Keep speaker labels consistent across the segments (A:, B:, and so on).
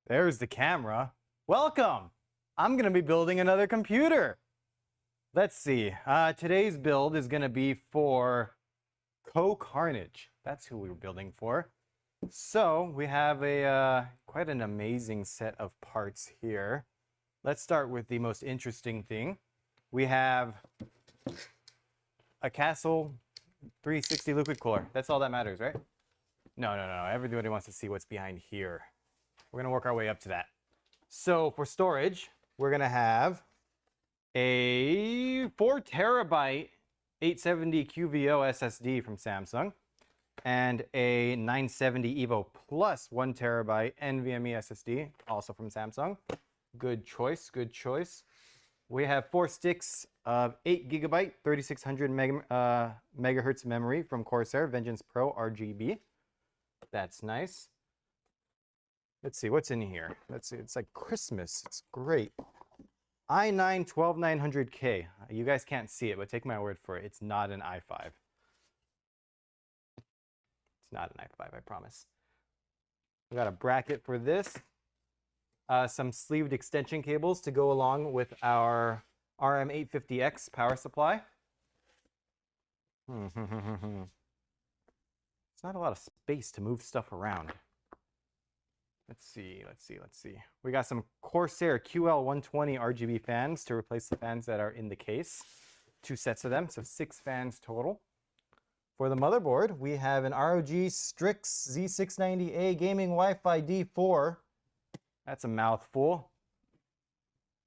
A: There's the camera. Welcome! I'm gonna be building another computer. Let's see. Today's build is gonna be for Cohhcarnage. That's who we were building for. So we have a quite an amazing set of parts here. Let's start with the most interesting thing. We have a Castle 360 liquid cooler. That's all that matters, right? No. Everybody wants to see what's behind here. We're gonna work our way up to that. So for storage, we're gonna have a 4 terabyte 870 QVO SSD from Samsung and a 970 EVO Plus 1 terabyte NVMe SSD, also from Samsung. Good choice, good choice. We have 4 sticks of 8 gigabyte 3600 megahertz memory from Corsair Vengeance Pro RGB. That's nice. Let's see what's in here. Let's see. It's like Christmas. It's great. i9 12900K. You guys can't see it, but take my word for it. It's not an i5. It's not an i5, I promise. We got a bracket for this. Some sleeved extension cables to go along with our RM850X power supply. It's not a lot of space to move stuff around. Let's see. We got some Corsair QL120 RGB fans to replace the fans that are in the case. 2 sets of them, so 6 fans total. For the motherboard, we have an ROG STRIX Z690A Gaming Wi-Fi D4. That's a mouthful.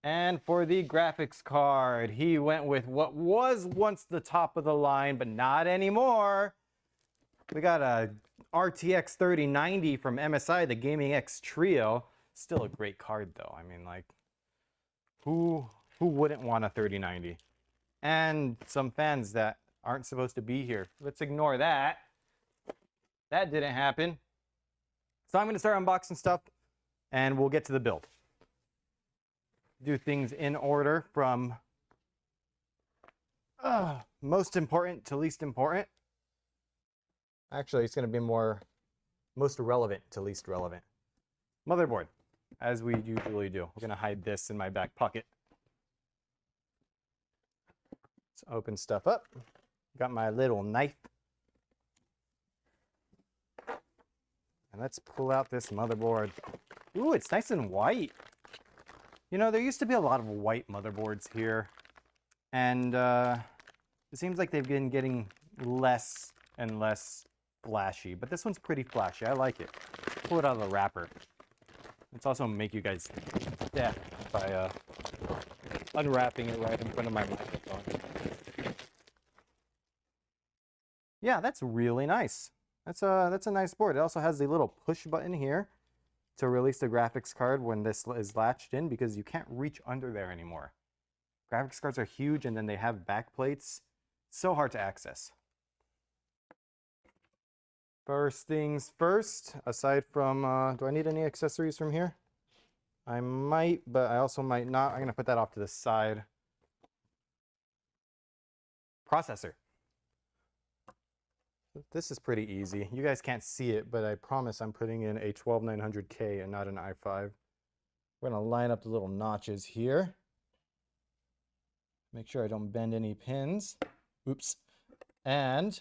A: And for the graphics card, he went with what was once the top of the line, but not anymore. We got a RTX 3090 from MSI, the Gaming X Trio. Still a great card though. I mean, like, who wouldn't want a 3090? And some fans that aren't supposed to be here. Let's ignore that. That didn't happen. So I'm gonna start unboxing stuff and we'll get to the build. Do things in order from most important to least important. Actually, it's going to be more most relevant to least relevant. Motherboard, as we usually do. We're going to hide this in my back pocket. Let's open stuff up. Got my little knife. And let's pull out this motherboard. Ooh, it's nice and white. You know, there used to be a lot of white motherboards here. And it seems like they've been getting less and less flashy, but this one's pretty flashy. I like it. Pull it out of the wrapper. It's also make you guys deaf by unwrapping it right in front of my microphone. Yeah, that's really nice. That's a nice board. It also has the little push button here to release the graphics card when this is latched in, because you can't reach under there anymore. Graphics cards are huge, and then they have back plates. It's so hard to access. First things first, aside from, do I need any accessories from here? I might, but I also might not. I'm gonna put that off to the side. Processor. This is pretty easy. You guys can't see it, but I promise I'm putting in a 12900K and not an i5. We're gonna line up the little notches here. Make sure I don't bend any pins. Oops. And,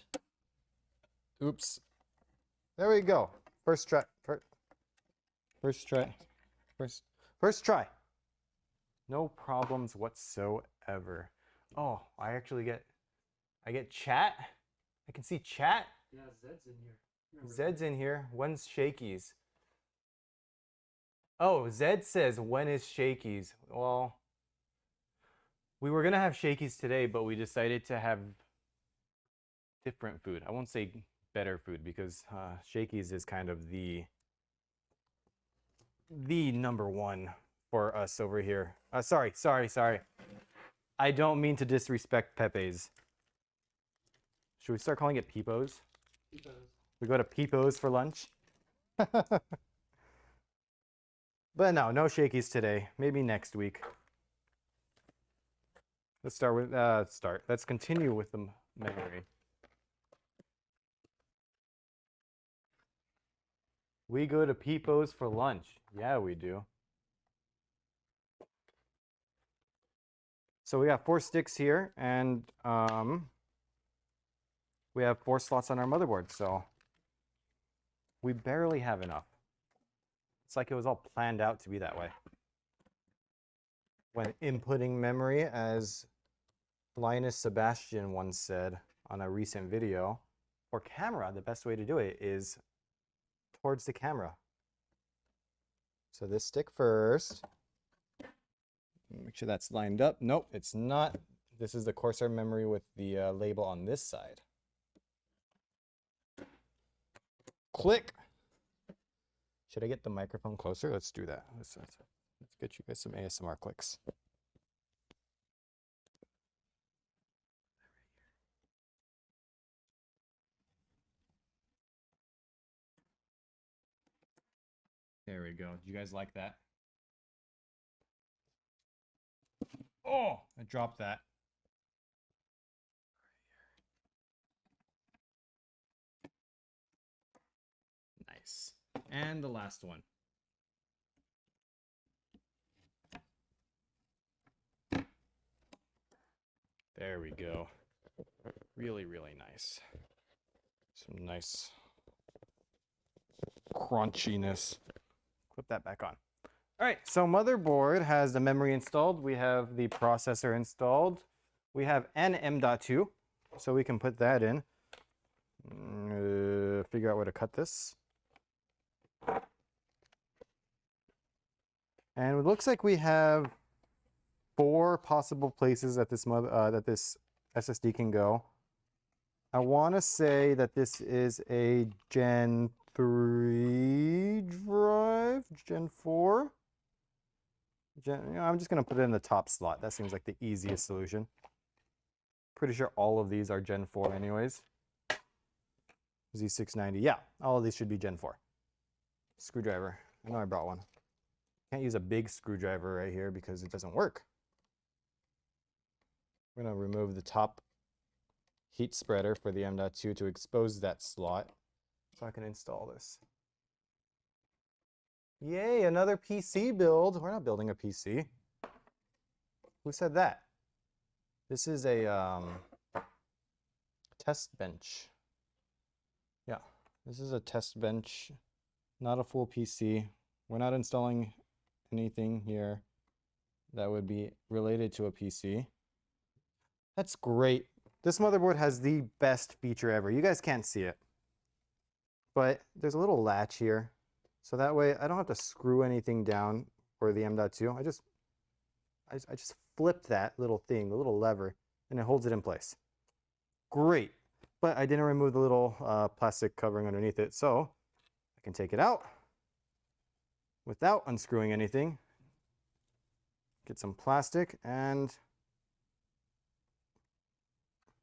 A: oops. There we go. First try. First try. No problems whatsoever. Oh, I get chat. I can see chat.
B: Yeah, Zed's in here.
A: Zed's in here. When's Shakey's? Oh, Zed says, when is Shakey's? Well, we were gonna have Shakey's today, but we decided to have different food. I won't say better food, because Shakey's is kind of the number one for us over here. Sorry. I don't mean to disrespect Pepe's. Should we start calling it Peepo's?
B: Peepo's.
A: We go to Peepo's for lunch? But no Shakey's today. Maybe next week. Let's start with, let's continue with the memory. We go to Peepo's for lunch. Yeah, we do. So we got 4 sticks here, and we have 4 slots on our motherboard, so we barely have enough. It's like it was all planned out to be that way. When inputting memory, as Linus Sebastian once said on a recent video, for camera, the best way to do it is towards the camera. So this stick first. Make sure that's lined up. Nope, it's not. This is the Corsair memory with the label on this side. Click. Should I get the microphone closer? Let's do that. Let's get you guys some ASMR clicks. There we go. Did you guys like that? Oh, I dropped that. Nice. And the last one. There we go. Really, really nice. Some nice crunchiness. Clip that back on. All right, so motherboard has the memory installed. We have the processor installed. We have an M.2, so we can put that in. Figure out where to cut this. And it looks like we have 4 possible places that this SSD can go. I want to say that this is a Gen 3 drive, Gen 4. I'm just going to put it in the top slot. That seems like the easiest solution. Pretty sure all of these are Gen 4 anyways. Z690. Yeah, all of these should be Gen 4. Screwdriver. I know I brought one. Can't use a big screwdriver right here because it doesn't work. I'm going to remove the top heat spreader for the M.2 to expose that slot so I can install this. Yay, another PC build. We're not building a PC. Who said that? This is a test bench. Yeah, this is a test bench, not a full PC. We're not installing anything here that would be related to a PC. That's great. This motherboard has the best feature ever. You guys can't see it, but there's a little latch here. So that way I don't have to screw anything down for the M.2. I just flip that little thing, the little lever, and it holds it in place. Great. But I didn't remove the little plastic covering underneath it, so I can take it out without unscrewing anything. Get some plastic, and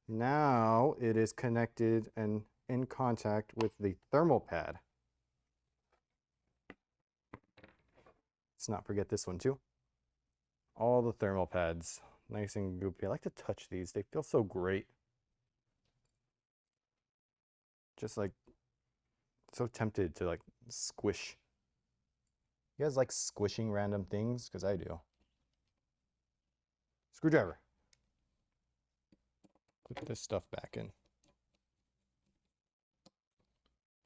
A: now it is connected and in contact with the thermal pad. Let's not forget this one too. All the thermal pads, nice and goopy. I like to touch these. They feel so great. Just like, so tempted to like squish. You guys like squishing random things? Because I do. Screwdriver. Put this stuff back in.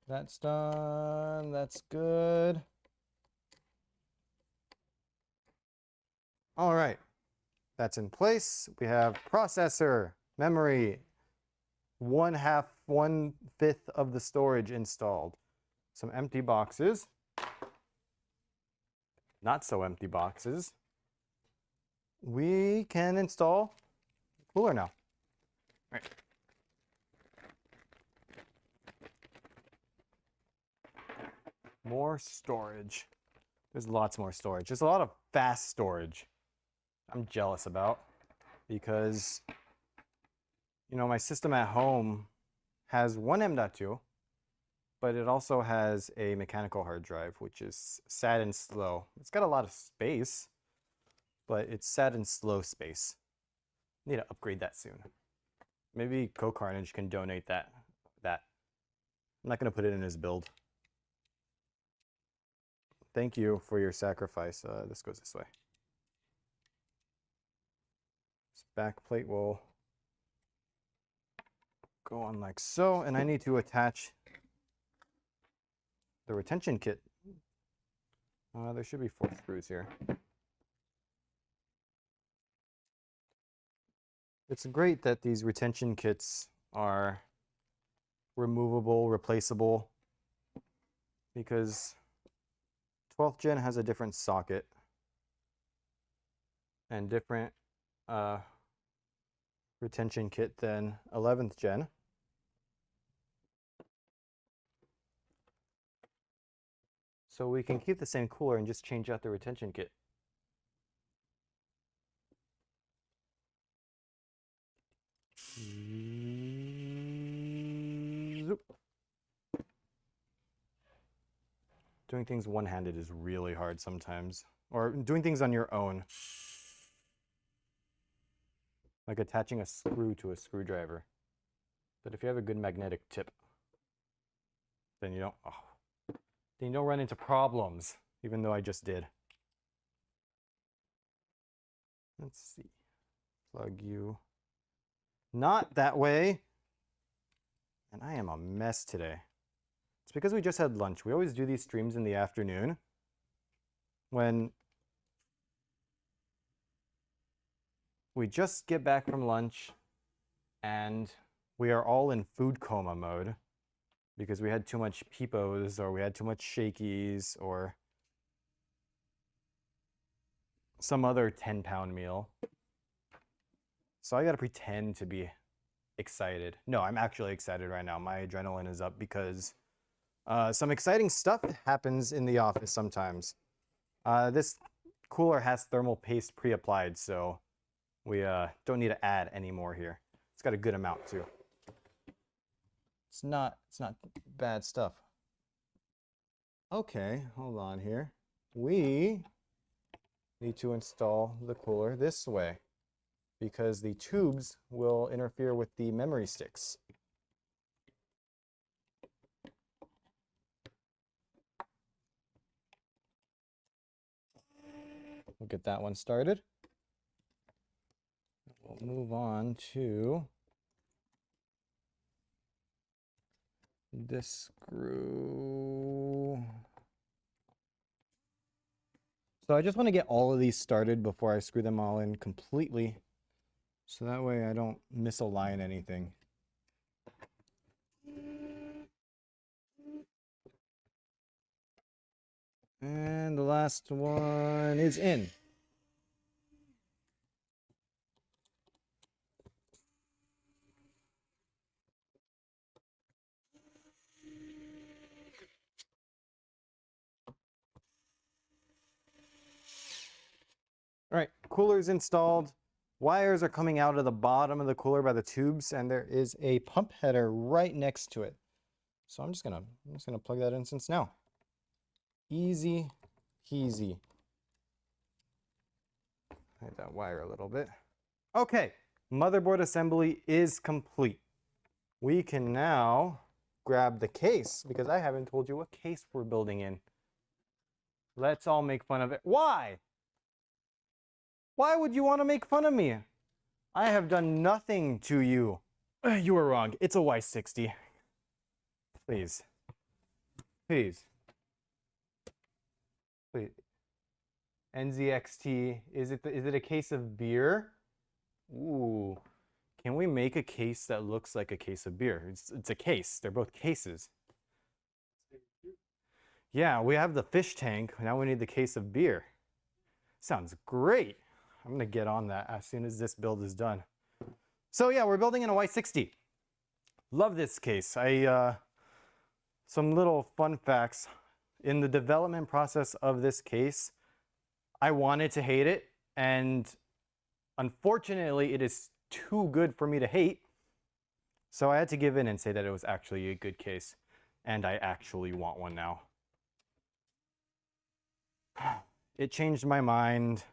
A: That's done. That's good. All right. That's in place. We have processor, memory, 1/5 of the storage installed. Some empty boxes. Not so empty boxes. We can install cooler now. All right. More storage. There's lots more storage. There's a lot of fast storage I'm jealous about because, you know, my system at home has one M.2, but it also has a mechanical hard drive, which is sad and slow. It's got a lot of space, but it's sad and slow space. Need to upgrade that soon. Maybe Cohhcarnage can donate that. I'm not going to put it in his build. Thank you for your sacrifice. This goes this way. This back plate will go on like so, and I need to attach the retention kit. There should be 4 screws here. It's great that these retention kits are removable, replaceable, because 12th gen has a different socket and different retention kit than 11th gen. So we can keep the same cooler and just change out the retention kit. Doing things one-handed is really hard sometimes. Or doing things on your own. Like attaching a screw to a screwdriver. But if you have a good magnetic tip, then you don't run into problems, even though I just did. Let's see. Plug you. Not that way. And I am a mess today. It's because we just had lunch. We always do these streams in the afternoon when we just get back from lunch and we are all in food coma mode because we had too much peepos or we had too much shakies or some other 10-pound meal. So I got to pretend to be excited. No, I'm actually excited right now. My adrenaline is up because some exciting stuff happens in the office sometimes. This cooler has thermal paste pre-applied, so we don't need to add any more here. It's got a good amount too. It's not bad stuff. Okay, hold on here. We need to install the cooler this way because the tubes will interfere with the memory sticks. We'll get that one started. We'll move on to this screw. So I just want to get all of these started before I screw them all in completely, so that way I don't misalign anything. And the last one is in. All right, cooler's installed. Wires are coming out of the bottom of the cooler by the tubes, and there is a pump header right next to it. So I'm just gonna plug that in since now. Easy peasy. Hide that wire a little bit. Okay, motherboard assembly is complete. We can now grab the case because I haven't told you what case we're building in. Let's all make fun of it. Why? Why would you want to make fun of me? I have done nothing to you. You were wrong. It's a Y60. Please. Please. Please. NZXT. Is it a case of beer? Ooh. Can we make a case that looks like a case of beer? It's a case. They're both cases. Yeah, we have the fish tank. Now we need the case of beer. Sounds great. I'm gonna get on that as soon as this build is done. So yeah, we're building in a Y60. Love this case. Some little fun facts. In the development process of this case, I wanted to hate it, and unfortunately it is too good for me to hate. So I had to give in and say that it was actually a good case, and I actually want one now. It changed my mind.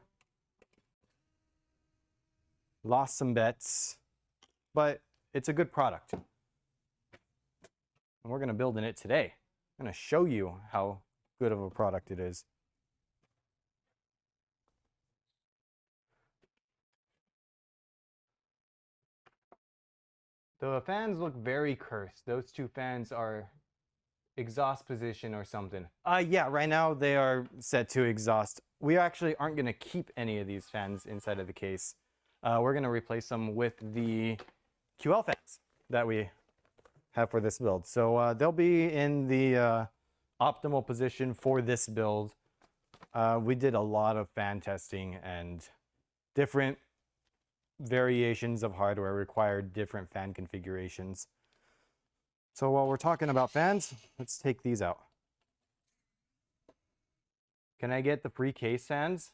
A: Lost some bets, but it's a good product. And we're going to build in it today. I'm going to show you how good of a product it is. The fans look very cursed. Those two fans are exhaust position or something. Yeah, right now they are set to exhaust. We actually aren't going to keep any of these fans inside of the case. We're going to replace them with the QL fans that we have for this build. So they'll be in the optimal position for this build. We did a lot of fan testing, and different variations of hardware required different fan configurations. So while we're talking about fans, let's take these out. Can I get the free case fans?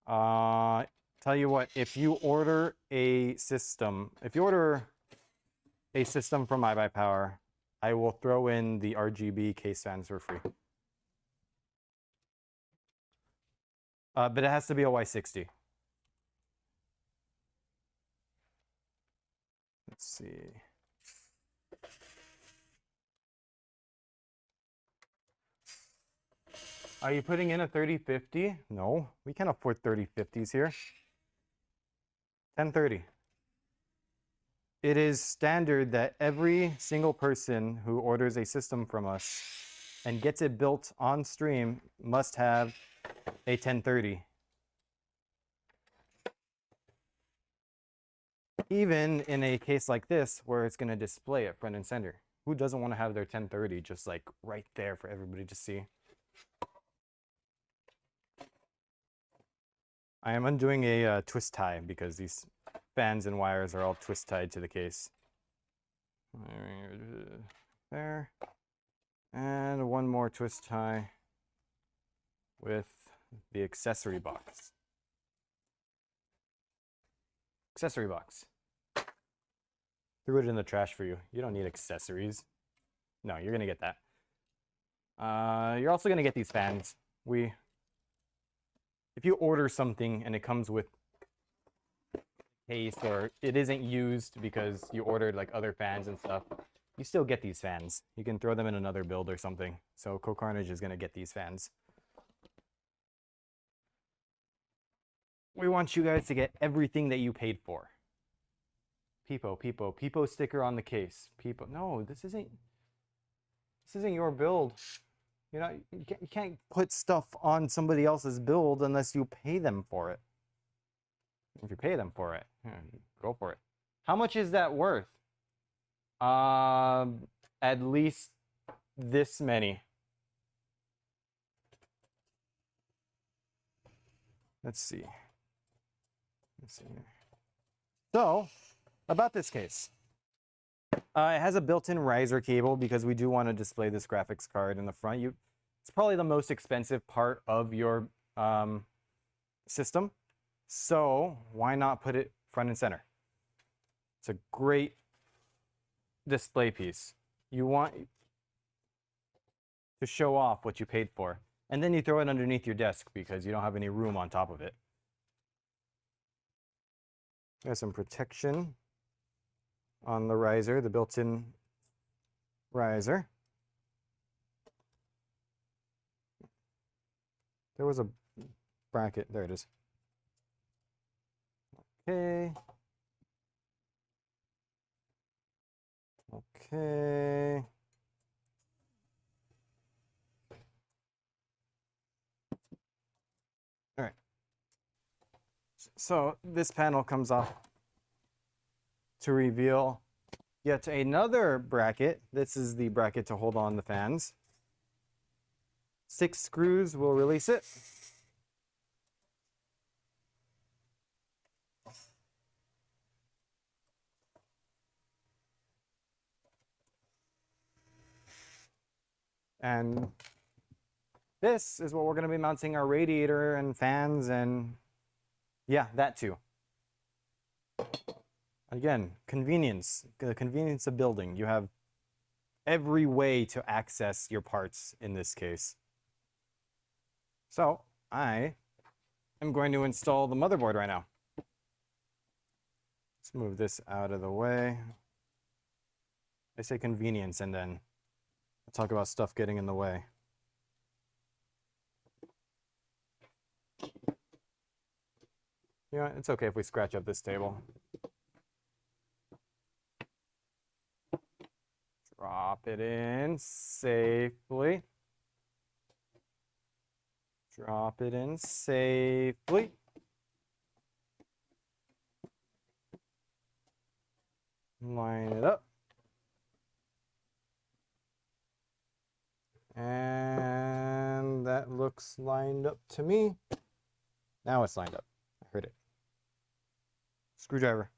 A: Tell you what, if you order a system, from iBUYPOWER, I will throw in the RGB case fans for free. But it has to be a Y60. Let's see. Are you putting in a 3050? No, we can't afford 3050s here. 1030. It is standard that every single person who orders a system from us and gets it built on stream must have a 1030. Even in a case like this where it's going to display it front and center. Who doesn't want to have their 1030 just like right there for everybody to see? I am undoing a twist tie because these fans and wires are all twist tied to the case. There. And one more twist tie with the accessory box. Accessory box. Threw it in the trash for you. You don't need accessories. No, you're gonna get that. You're also gonna get these fans. If you order something and it comes with case or it isn't used because you ordered like other fans and stuff, you still get these fans. You can throw them in another build or something. So Cohhcarnage is gonna get these fans. We want you guys to get everything that you paid for. Peepo sticker on the case. Peepo, no, this isn't your build. You can't put stuff on somebody else's build unless you pay them for it. If you pay them for it, go for it. How much is that worth? At least this many. Let's see. So, about this case. It has a built-in riser cable because we do want to display this graphics card in the front. It's probably the most expensive part of your system. So why not put it front and center? It's a great display piece. You want to show off what you paid for. And then you throw it underneath your desk because you don't have any room on top of it. There's some protection on the riser, the built-in riser. There was a bracket. There it is. Okay. Okay. All right. So this panel comes off to reveal yet another bracket. This is the bracket to hold on the fans. 6 screws will release it. And this is what we're going to be mounting our radiator and fans and yeah, that too. Again, convenience, the convenience of building. You have every way to access your parts in this case. So I am going to install the motherboard right now. Let's move this out of the way. I say convenience and then I'll talk about stuff getting in the way. You know, it's okay if we scratch up this table. Drop it in safely. Drop it in safely. Line it up. And that looks lined up to me. Now it's lined up. I heard it. Screwdriver.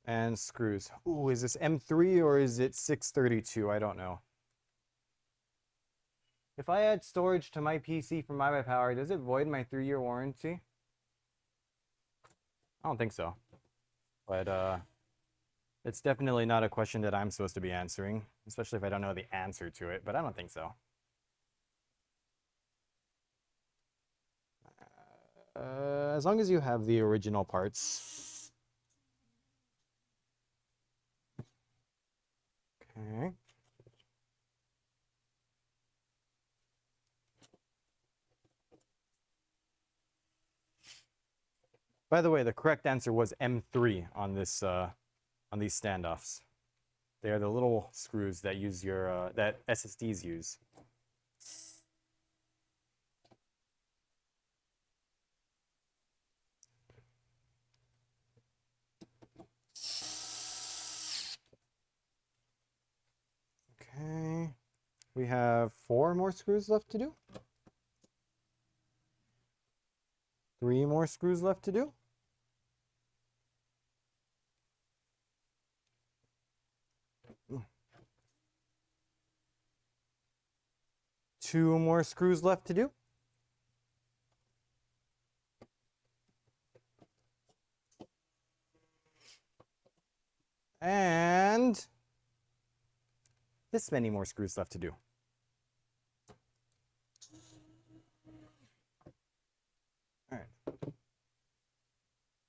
A: And screws. Ooh, is this M3 or is it 632? I don't know. If I add storage to my PC from iBUYPOWER, does it void my 3-year warranty? I don't think so. But it's definitely not a question that I'm supposed to be answering, especially if I don't know the answer to it, but I don't think so. As long as you have the original parts. Okay. By the way, the correct answer was M3 on this on these standoffs. They are the little screws that use your that SSDs use. Okay, we have 4 more screws left to do. 3 more screws left to do. Two more screws left to do. And this many more screws left to do. All right.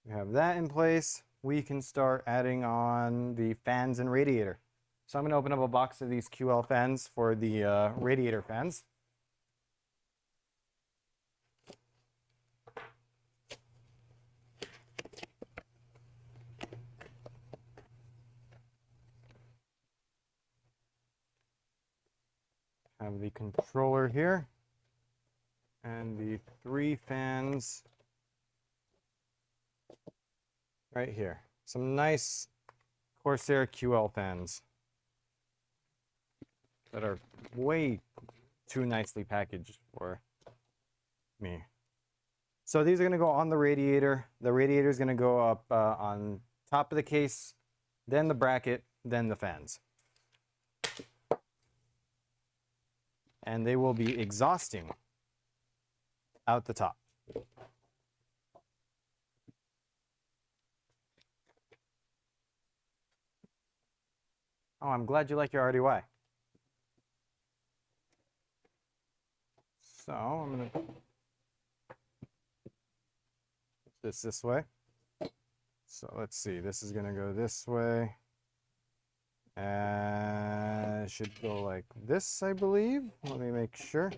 A: We have that in place. We can start adding on the fans and radiator. So I'm going to open up a box of these QL fans for the radiator fans. Have the controller here and the 3 fans right here. Some nice Corsair QL fans that are way too nicely packaged for me. So these are going to go on the radiator. The radiator is going to go up on top of the case, then the bracket, then the fans. And they will be exhausting out the top. Oh, I'm glad you like your RDY. So I'm going to put this way. So let's see, this is going to go this way. And it should go like this, I believe. Let me make sure.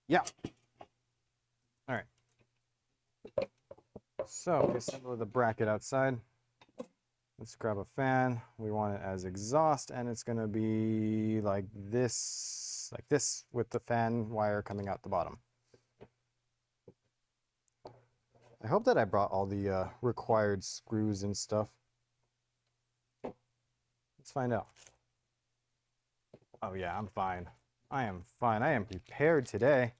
A: Yeah. All right. So we assemble the bracket outside. Let's grab a fan. We want it as exhaust, and it's going to be like this with the fan wire coming out the bottom. I hope that I brought all the required screws and stuff. Let's find out. Oh yeah, I'm fine. I am fine. I am prepared today.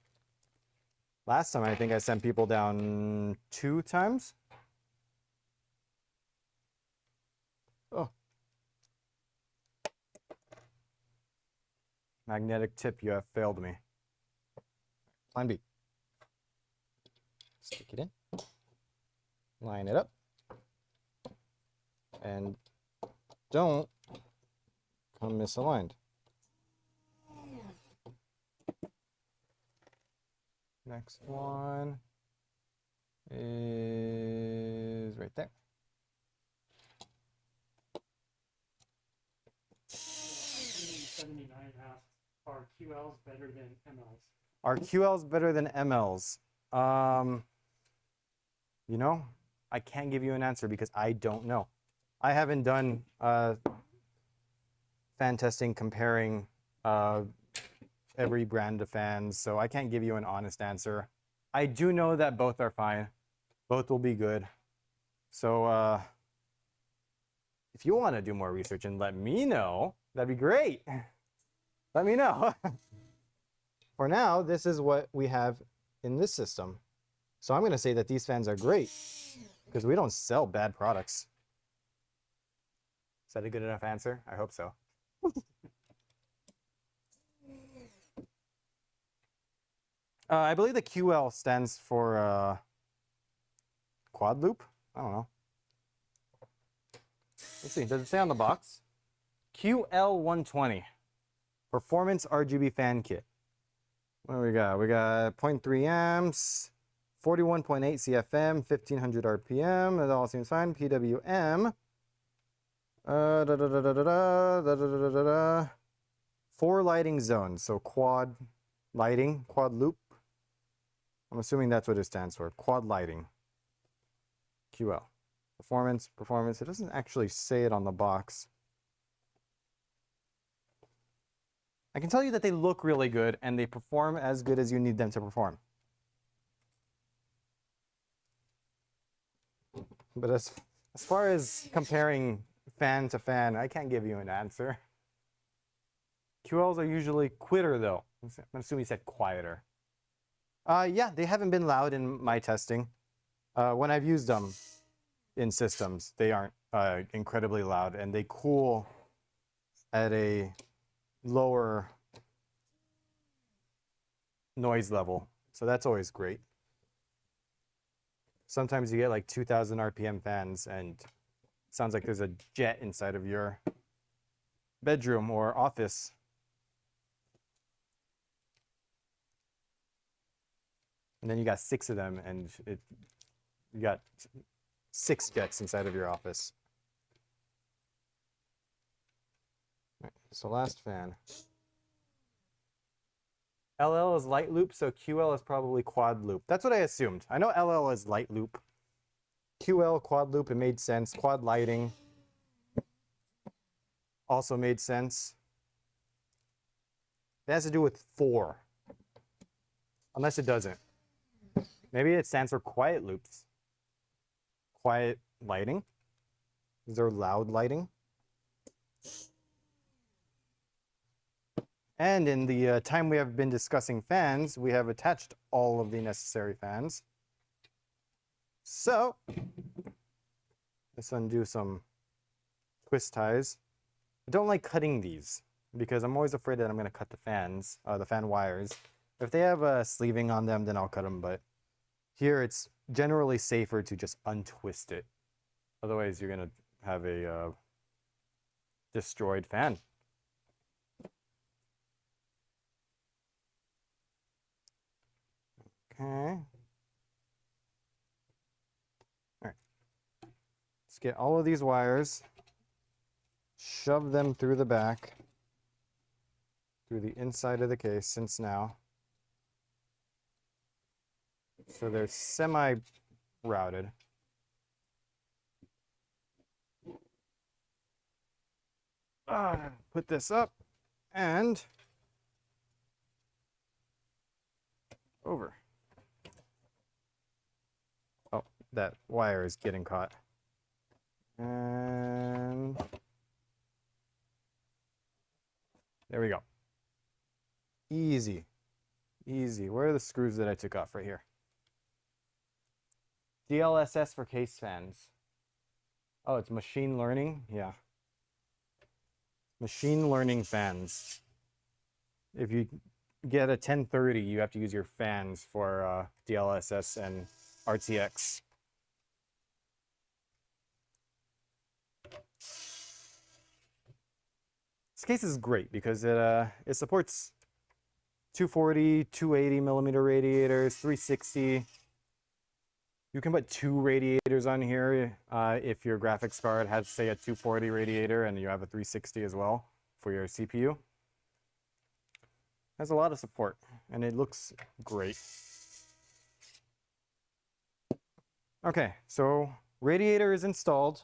A: Last time I think I sent people down 2 times. Oh. Magnetic tip, you have failed me. Plan B. Stick it in. Line it up. And don't come misaligned. Next one is right there.
B: 79 asks, are QLs better than MLs?
A: Are QLs better than MLs? You know, I can't give you an answer because I don't know. I haven't done fan testing comparing every brand of fans, so I can't give you an honest answer. I do know that both are fine. Both will be good. So if you want to do more research and let me know, that'd be great. Let me know. For now, this is what we have in this system. So I'm going to say that these fans are great because we don't sell bad products. Is that a good enough answer? I hope so. I believe the QL stands for quad loop. I don't know. Let's see. Does it say on the box? QL120 Performance RGB Fan Kit. What do we got? We got 0.3 amps, 41.8 CFM, 1500 RPM. That all seems fine. PWM. 4 lighting zones. So quad lighting, quad loop. I'm assuming that's what it stands for. Quad lighting. QL. Performance. It doesn't actually say it on the box. I can tell you that they look really good and they perform as good as you need them to perform. But as far as comparing fan to fan, I can't give you an answer. QLs are usually quitter though. I'm assuming you said quieter. Yeah, they haven't been loud in my testing. When I've used them in systems, they aren't incredibly loud and they cool at a lower noise level. So that's always great. Sometimes you get like 2000 RPM fans and it sounds like there's a jet inside of your bedroom or office. And then you got 6 of them and you got 6 jets inside of your office. All right, so last fan. LL is light loop, so QL is probably quad loop. That's what I assumed. I know LL is light loop. QL, quad loop, it made sense. Quad lighting also made sense. It has to do with 4. Unless it doesn't. Maybe it stands for quiet loops. Quiet lighting? Is there loud lighting? And in the time we have been discussing fans, we have attached all of the necessary fans. So, let's undo some twist ties. I don't like cutting these because I'm always afraid that I'm going to cut the fans, the fan wires. If they have a sleeving on them, then I'll cut them, but here it's generally safer to just untwist it. Otherwise, you're going to have a destroyed fan. Okay. All right. Let's get all of these wires, shove them through the back, through the inside of the case, since now. So they're semi-routed. Put this up and over. Oh, that wire is getting caught. And there we go. Easy. Easy. Where are the screws that I took off right here? DLSS for case fans. Oh, it's machine learning? Yeah. Machine learning fans. If you get a 1030, you have to use your fans for DLSS and RTX. This case is great because it supports 240, 280 millimeter radiators, 360. You can put 2 radiators on here if your graphics card has, say, a 240 radiator and you have a 360 as well for your CPU. Has a lot of support and it looks great. Okay, so Radiator is installed.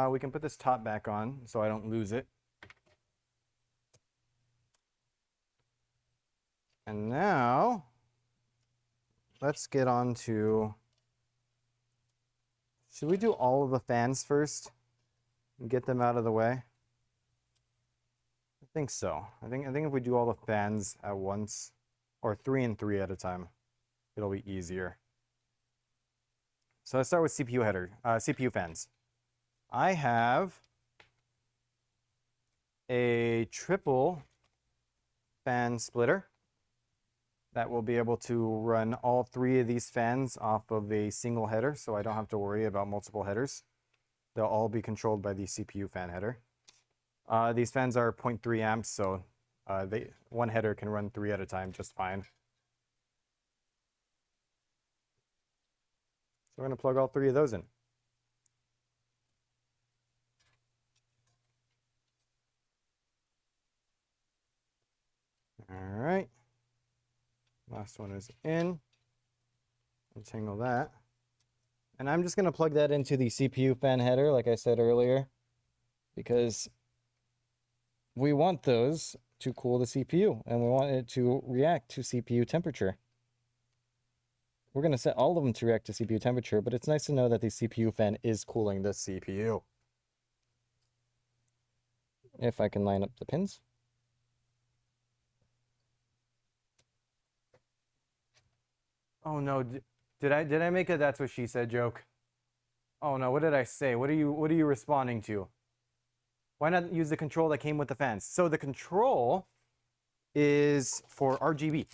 A: We can put this top back on so I don't lose it. And now, let's get on to, should we do all of the fans first and get them out of the way? I think so. I think if we do all the fans at once, or 3 and 3 at a time, it'll be easier. So let's start with CPU fans. I have a triple fan splitter that will be able to run all 3 of these fans off of a single header, so I don't have to worry about multiple headers. They'll all be controlled by the CPU fan header. These fans are 0.3 amps, so one header can run 3 at a time just fine. So we're going to plug all 3 of those in. All right. Last one is in. Untangle that. And I'm just going to plug that into the CPU fan header, like I said earlier, because we want those to cool the CPU, and we want it to react to CPU temperature. We're going to set all of them to react to CPU temperature, but it's nice to know that the CPU fan is cooling the CPU. If I can line up the pins. Oh no, did I make a "that's what she said" joke? Oh no, what did I say? What are you responding to? Why not use the control that came with the fans? So the control is for RGB.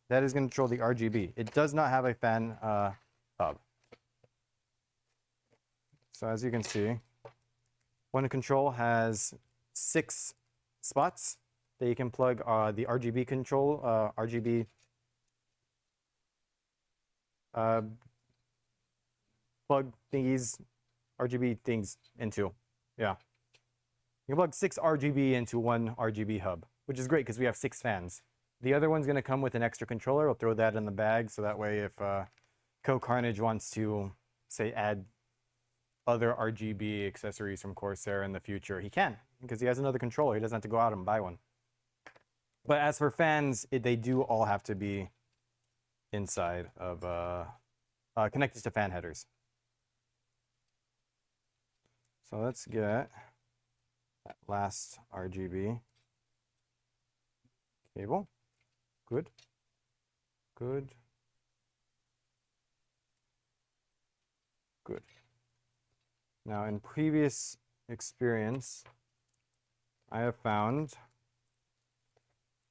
A: That is going to control the RGB. It does not have a fan hub. So as you can see, one control has 6 spots that you can plug the RGB control, RGB plug thingies, RGB things into. Yeah. You can plug 6 RGB into one RGB hub, which is great because we have 6 fans. The other one's going to come with an extra controller. We'll throw that in the bag so that way if Cohhcarnage wants to, say, add other RGB accessories from Corsair in the future, he can, because he has another controller. He doesn't have to go out and buy one. But as for fans, they do all have to be inside of connected to fan headers. So let's get that last RGB cable. Good. Good. Good. Now, in previous experience, I have found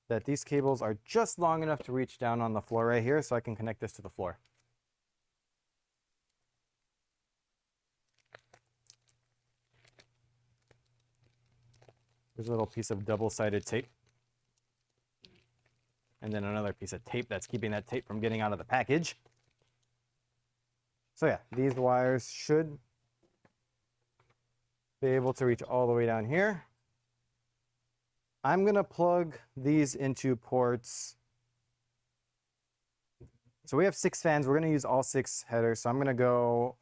A: that these cables are just long enough to reach down on the floor right here, so I can connect this to the floor. There's a little piece of double-sided tape. And then another piece of tape that's keeping that tape from getting out of the package. So yeah, these wires should be able to reach all the way down here. I'm going to plug these into ports. So we have 6 fans. We're going to use all 6 headers. So I'm going to go,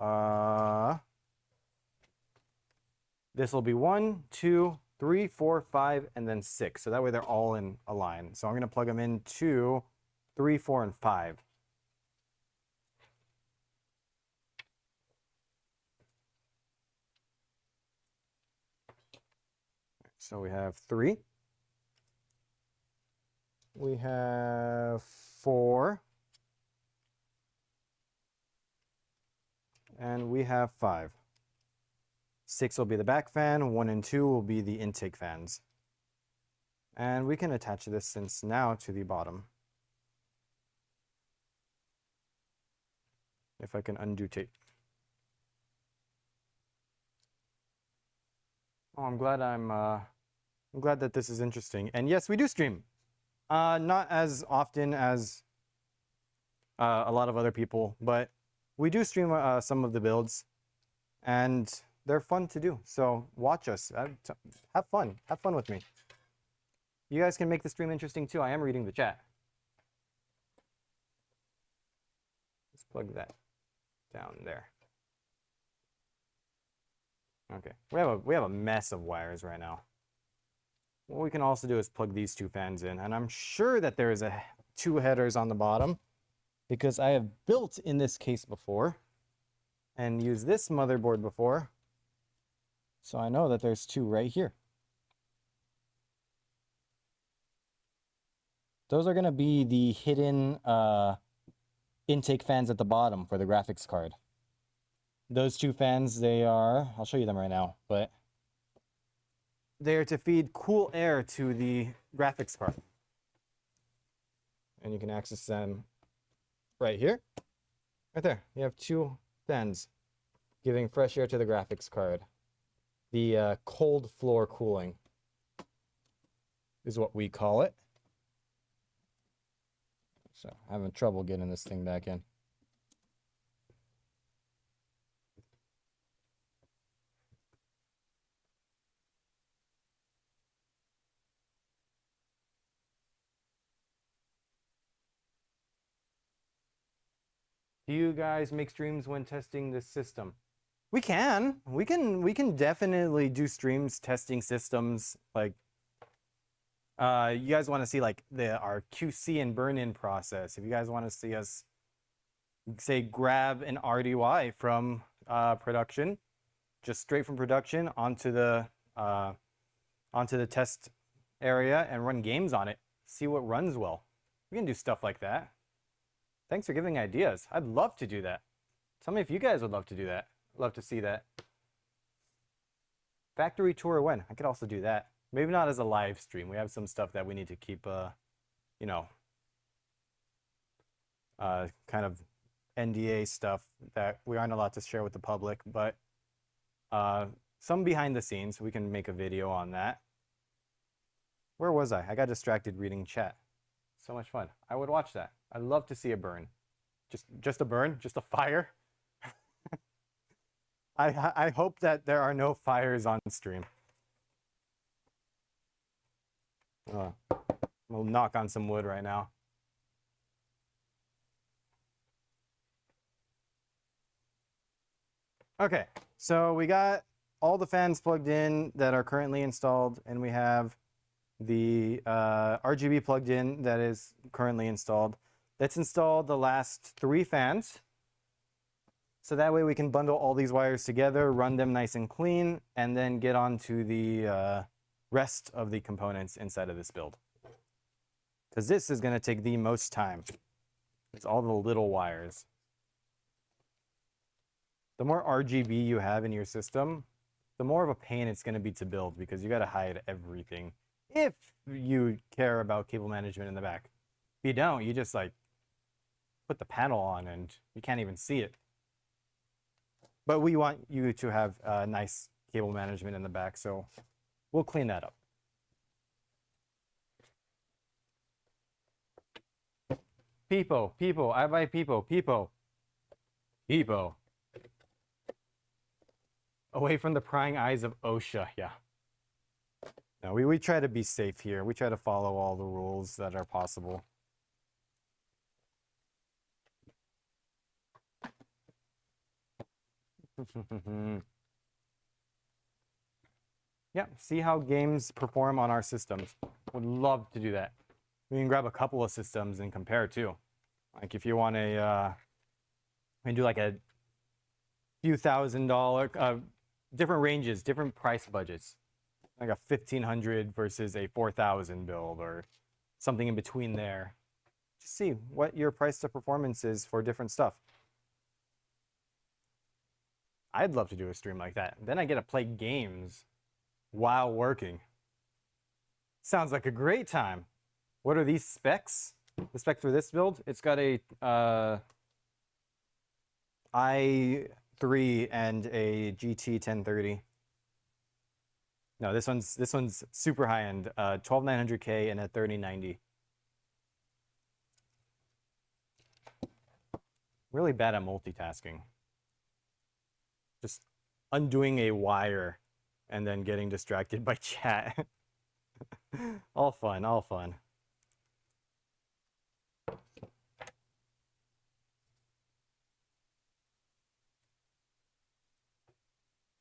A: this will be 1, 2, 3, 4, 5, and then 6. So that way they're all in a line. So I'm going to plug them into 3, 4, and 5. So we have 3. We have 4. And we have 5. 6 will be the back fan, 1 and 2 will be the intake fans. And we can attach this since now to the bottom. If I can undo tape. Oh, I'm glad that this is interesting. And yes, we do stream. Not as often as a lot of other people, but we do stream some of the builds, and they're fun to do. So watch us. Have fun. Have fun with me. You guys can make the stream interesting too. I am reading the chat. Let's plug that down there. Okay, we have a mess of wires right now. What we can also do is plug these two fans in, and I'm sure that there is two headers on the bottom because I have built in this case before and used this motherboard before, so I know that there's two right here. Those are going to be the hidden intake fans at the bottom for the graphics card. Those two fans, they are, I'll show you them right now, but they are to feed cool air to the graphics card. And you can access them right here. Right there. You have two fans giving fresh air to the graphics card. The cold floor cooling is what we call it. So I'm having trouble getting this thing back in. Do you guys make streams when testing this system? We can. We can definitely do streams testing systems. Like, you guys want to see like our QC and burn-in process. If you guys want to see us, say, grab an RDY from production, just straight from production onto the test area and run games on it, see what runs well. We can do stuff like that. Thanks for giving ideas. I'd love to do that. Tell me if you guys would love to do that. Love to see that. Factory tour when? I could also do that. Maybe not as a live stream. We have some stuff that we need to keep, you know, kind of NDA stuff that we aren't allowed to share with the public, but some behind the scenes, we can make a video on that. Where was I? I got distracted reading chat. So much fun. I would watch that. I'd love to see a burn. Just a burn? Just a fire? I hope that there are no fires on stream. We'll knock on some wood right now. Okay, so we got all the fans plugged in that are currently installed, and we have the RGB plugged in that is currently installed. Let's install the last 3 fans. So that way we can bundle all these wires together, run them nice and clean, and then get on to the rest of the components inside of this build. Because this is going to take the most time. It's all the little wires. The more RGB you have in your system, the more of a pain it's going to be to build because you got to hide everything if you care about cable management in the back. If you don't, you just like put the panel on and you can't even see it. But we want you to have nice cable management in the back, so we'll clean that up. Peepo, Peepo, I buy Peepo, Peepo, Peepo. Away from the prying eyes of OSHA, yeah. No, we try to be safe here. We try to follow all the rules that are possible. Yeah, see how games perform on our systems. Would love to do that. We can grab a couple of systems and compare too. Like if you want a, we can do like a few $1,000, different ranges, different price budgets. Like a 1,500 versus a 4,000 build or something in between there. Just see what your price to performance is for different stuff. I'd love to do a stream like that. Then I get to play games while working. Sounds like a great time. What are these specs? The spec for this build, it's got a i3 and a GT 1030. No, this one's super high end, 12900K and a 3090. Really bad at multitasking. Just undoing a wire and then getting distracted by chat. All fun, all fun.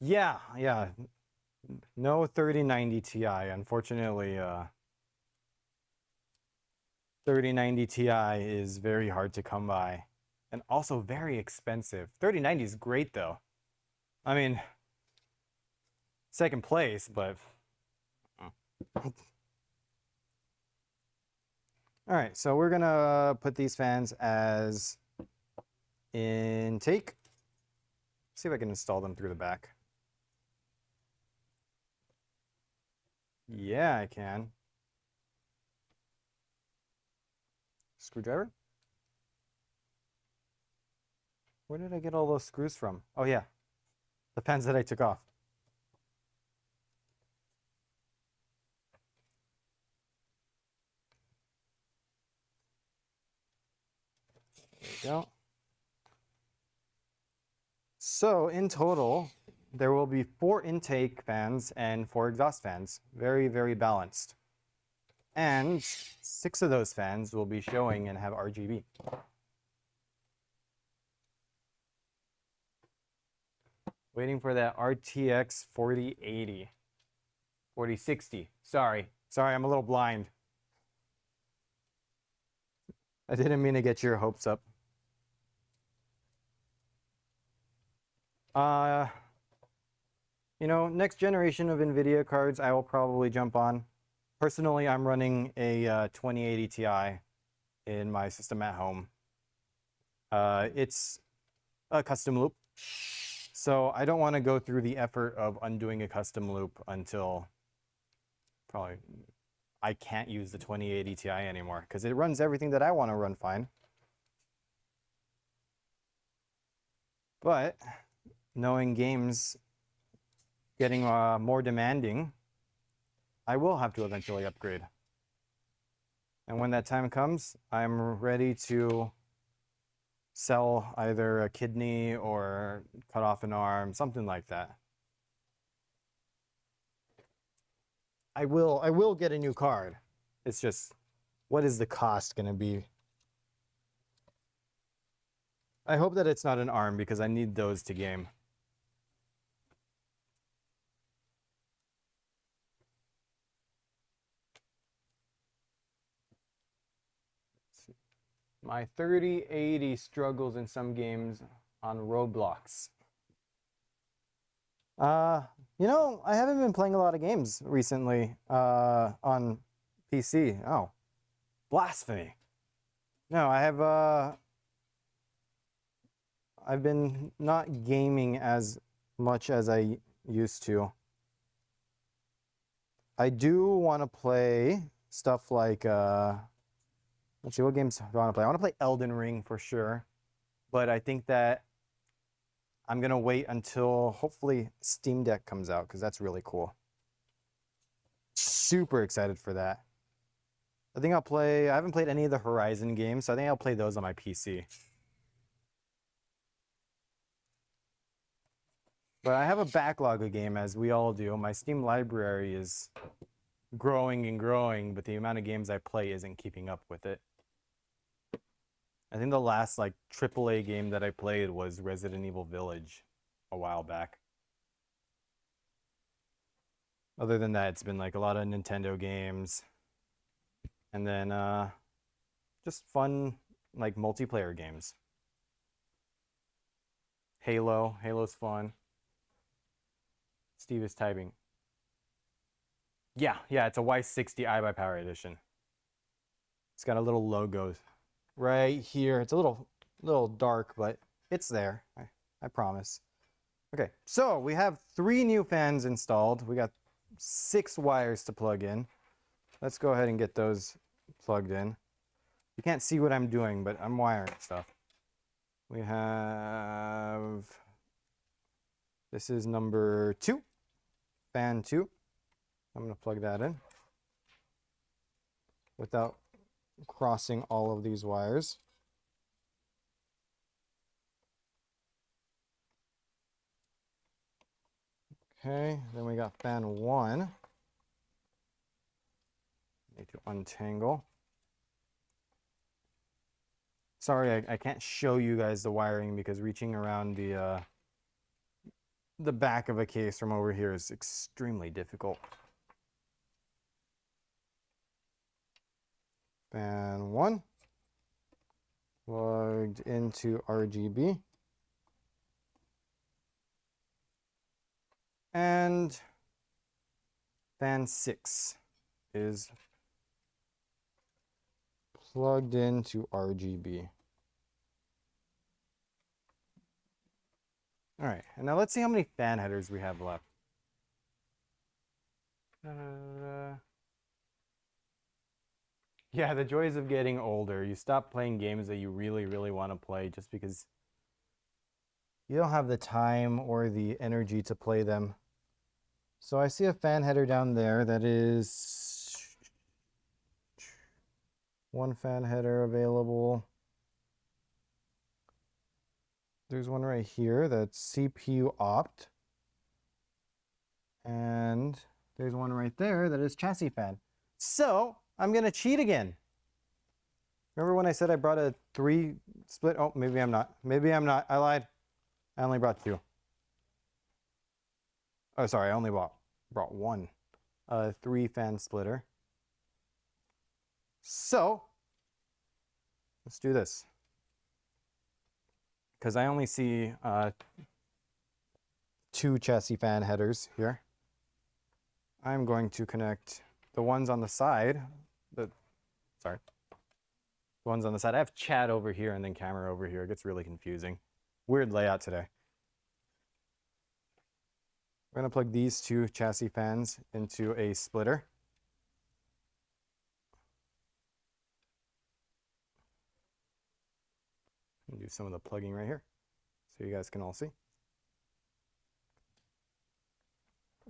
A: Yeah, yeah. No 3090 Ti. Unfortunately, 3090 Ti is very hard to come by and also very expensive. 3090 is great though. I mean, second place, but all right, so we're gonna put these fans as intake. See if I can install them through the back. Yeah, I can. Screwdriver? Where did I get all those screws from? Oh yeah, the fans that I took off. There we go. So in total, there will be 4 intake fans and 4 exhaust fans. Very, very balanced. And 6 of those fans will be showing and have RGB. Waiting for that RTX 4080. 4060. Sorry, I'm a little blind. I didn't mean to get your hopes up. You know, next generation of NVIDIA cards I will probably jump on. Personally, I'm running a 2080 Ti in my system at home. It's a custom loop, so I don't want to go through the effort of undoing a custom loop until probably I can't use the 2080 Ti anymore because it runs everything that I want to run fine. But knowing games getting more demanding, I will have to eventually upgrade. And when that time comes, I'm ready to sell either a kidney or cut off an arm, something like that. I will get a new card. It's just, what is the cost going to be? I hope that it's not an arm because I need those to game. My 3080 struggles in some games on Roblox. You know, I haven't been playing a lot of games recently on PC. Oh, blasphemy. No, I've been not gaming as much as I used to. I do want to play stuff like let's see, what games do I want to play? I want to play Elden Ring for sure, but I think that I'm going to wait until hopefully Steam Deck comes out because that's really cool. Super excited for that. I think I haven't played any of the Horizon games, so I think I'll play those on my PC. But I have a backlog of games, as we all do. My Steam library is growing and growing, but the amount of games I play isn't keeping up with it. I think the last like AAA game that I played was Resident Evil Village a while back. Other than that, it's been like a lot of Nintendo games. And then just fun like multiplayer games. Halo's fun. Steve is typing. Yeah, it's a Y60 iBUYPOWER edition. It's got a little logo right here. It's a little dark, but it's there. I promise. Okay, so we have 3 new fans installed. We got 6 wires to plug in. Let's go ahead and get those plugged in. You can't see what I'm doing, but I'm wiring stuff. We have, this is number 2, fan 2. I'm going to plug that in without crossing all of these wires. Okay, then we got fan 1. Need to untangle. Sorry, I can't show you guys the wiring because reaching around the the back of a case from over here is extremely difficult. Fan 1 plugged into RGB. And fan 6 is plugged into RGB. All right, and now let's see how many fan headers we have left. Yeah, the joys of getting older. You stop playing games that you really, really want to play just because you don't have the time or the energy to play them. So I see a fan header down there that is one fan header available. There's one right here that's CPU opt. And there's one right there that is chassis fan. So I'm going to cheat again. Remember when I said I brought a 3 split? Oh, maybe I'm not. Maybe I'm not. I lied. I only brought 2. Oh, sorry. I only brought 1. 3 fan splitter. So let's do this. Because I only see 2 chassis fan headers here. I'm going to connect the ones on the side. The ones on the side. I have chat over here and then camera over here. It gets really confusing. Weird layout today. We're going to plug these 2 chassis fans into a splitter. And do some of the plugging right here so you guys can all see.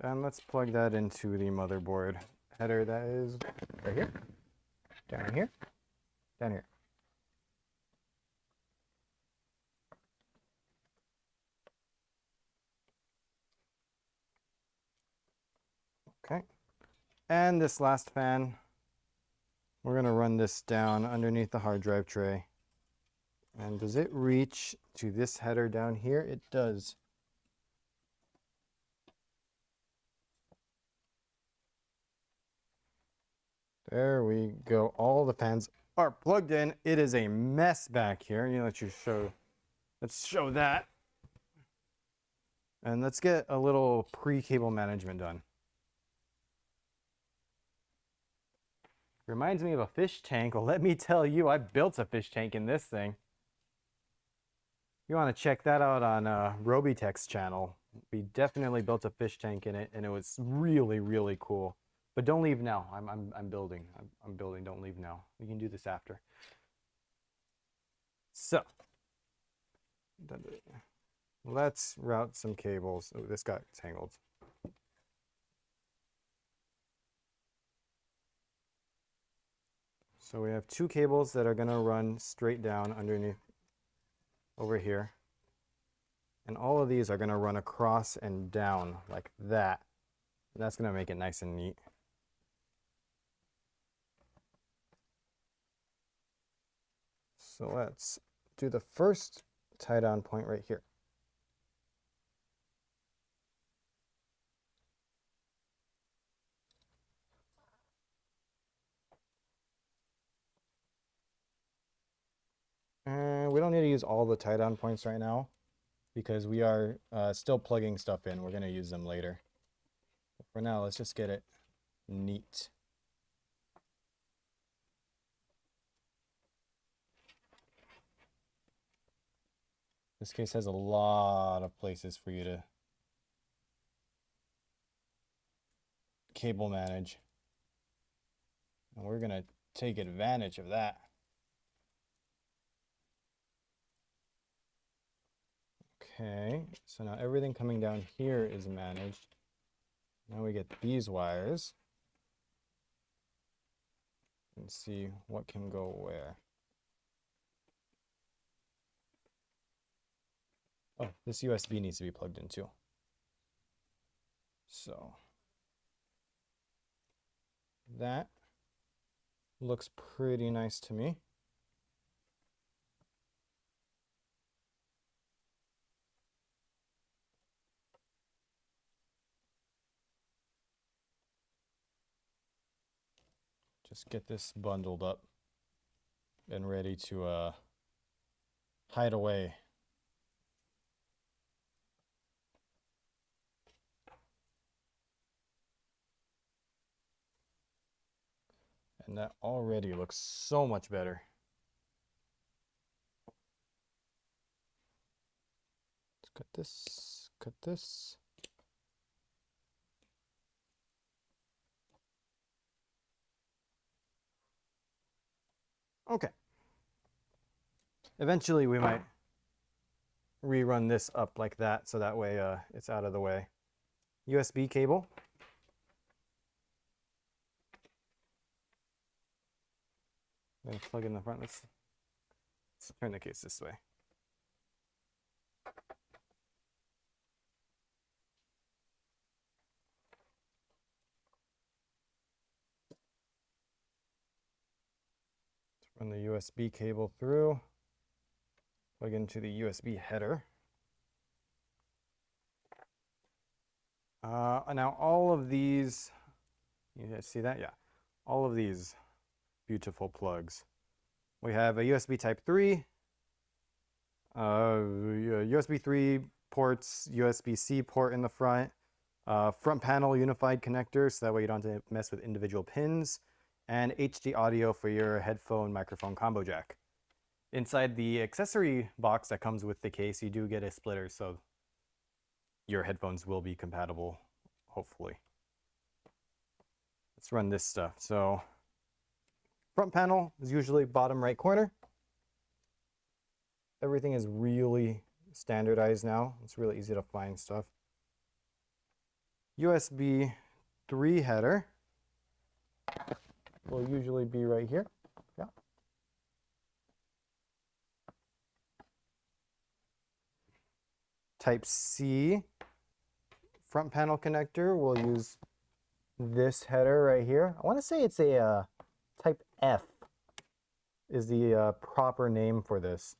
A: And let's plug that into the motherboard header that is right here, down here, down here. Okay. And this last fan, we're going to run this down underneath the hard drive tray. And does it reach to this header down here? It does. There we go. All the fans are plugged in. It is a mess back here. Let's show that. And let's get a little pre-cable management done. Reminds me of a fish tank. Well, let me tell you, I built a fish tank in this thing. You want to check that out on Robitech's channel. We definitely built a fish tank in it, and it was really, really cool. But don't leave now. I'm building. I'm building. Don't leave now. We can do this after. So let's route some cables. Oh, this got tangled. So we have 2 cables that are going to run straight down underneath over here. And all of these are going to run across and down like that. And that's going to make it nice and neat. So let's do the first tie down point right here. And we don't need to use all the tie down points right now because we are still plugging stuff in. We're going to use them later. But for now, let's just get it neat. This case has a lot of places for you to cable manage. And we're going to take advantage of that. Okay, so now everything coming down here is managed. Now we get these wires and see what can go where. Oh, this USB needs to be plugged in too. So that looks pretty nice to me. just get this bundled up and ready to hide away. And that already looks so much better. Let's cut this, cut this. Okay. Eventually we might rerun this up like that, so that way it's out of the way. USB cable. I'm gonna plug in the front. Let's turn the case this way. Run the USB cable through, plug into the USB header. Now all of these, you guys see that? Yeah. All of these beautiful plugs. We have a USB Type 3, USB 3 ports, USB-C port in the front, front panel unified connector, so that way you don't have to mess with individual pins, and HD audio for your headphone microphone combo jack. Inside the accessory box that comes with the case, you do get a splitter, so your headphones will be compatible, hopefully. Let's run this stuff. So front panel is usually bottom right corner. Everything is really standardized now. It's really easy to find stuff. USB 3 header will usually be right here. Yeah. Type C front panel connector, we'll use this header right here. I want to say it's a Type F is the proper name for this.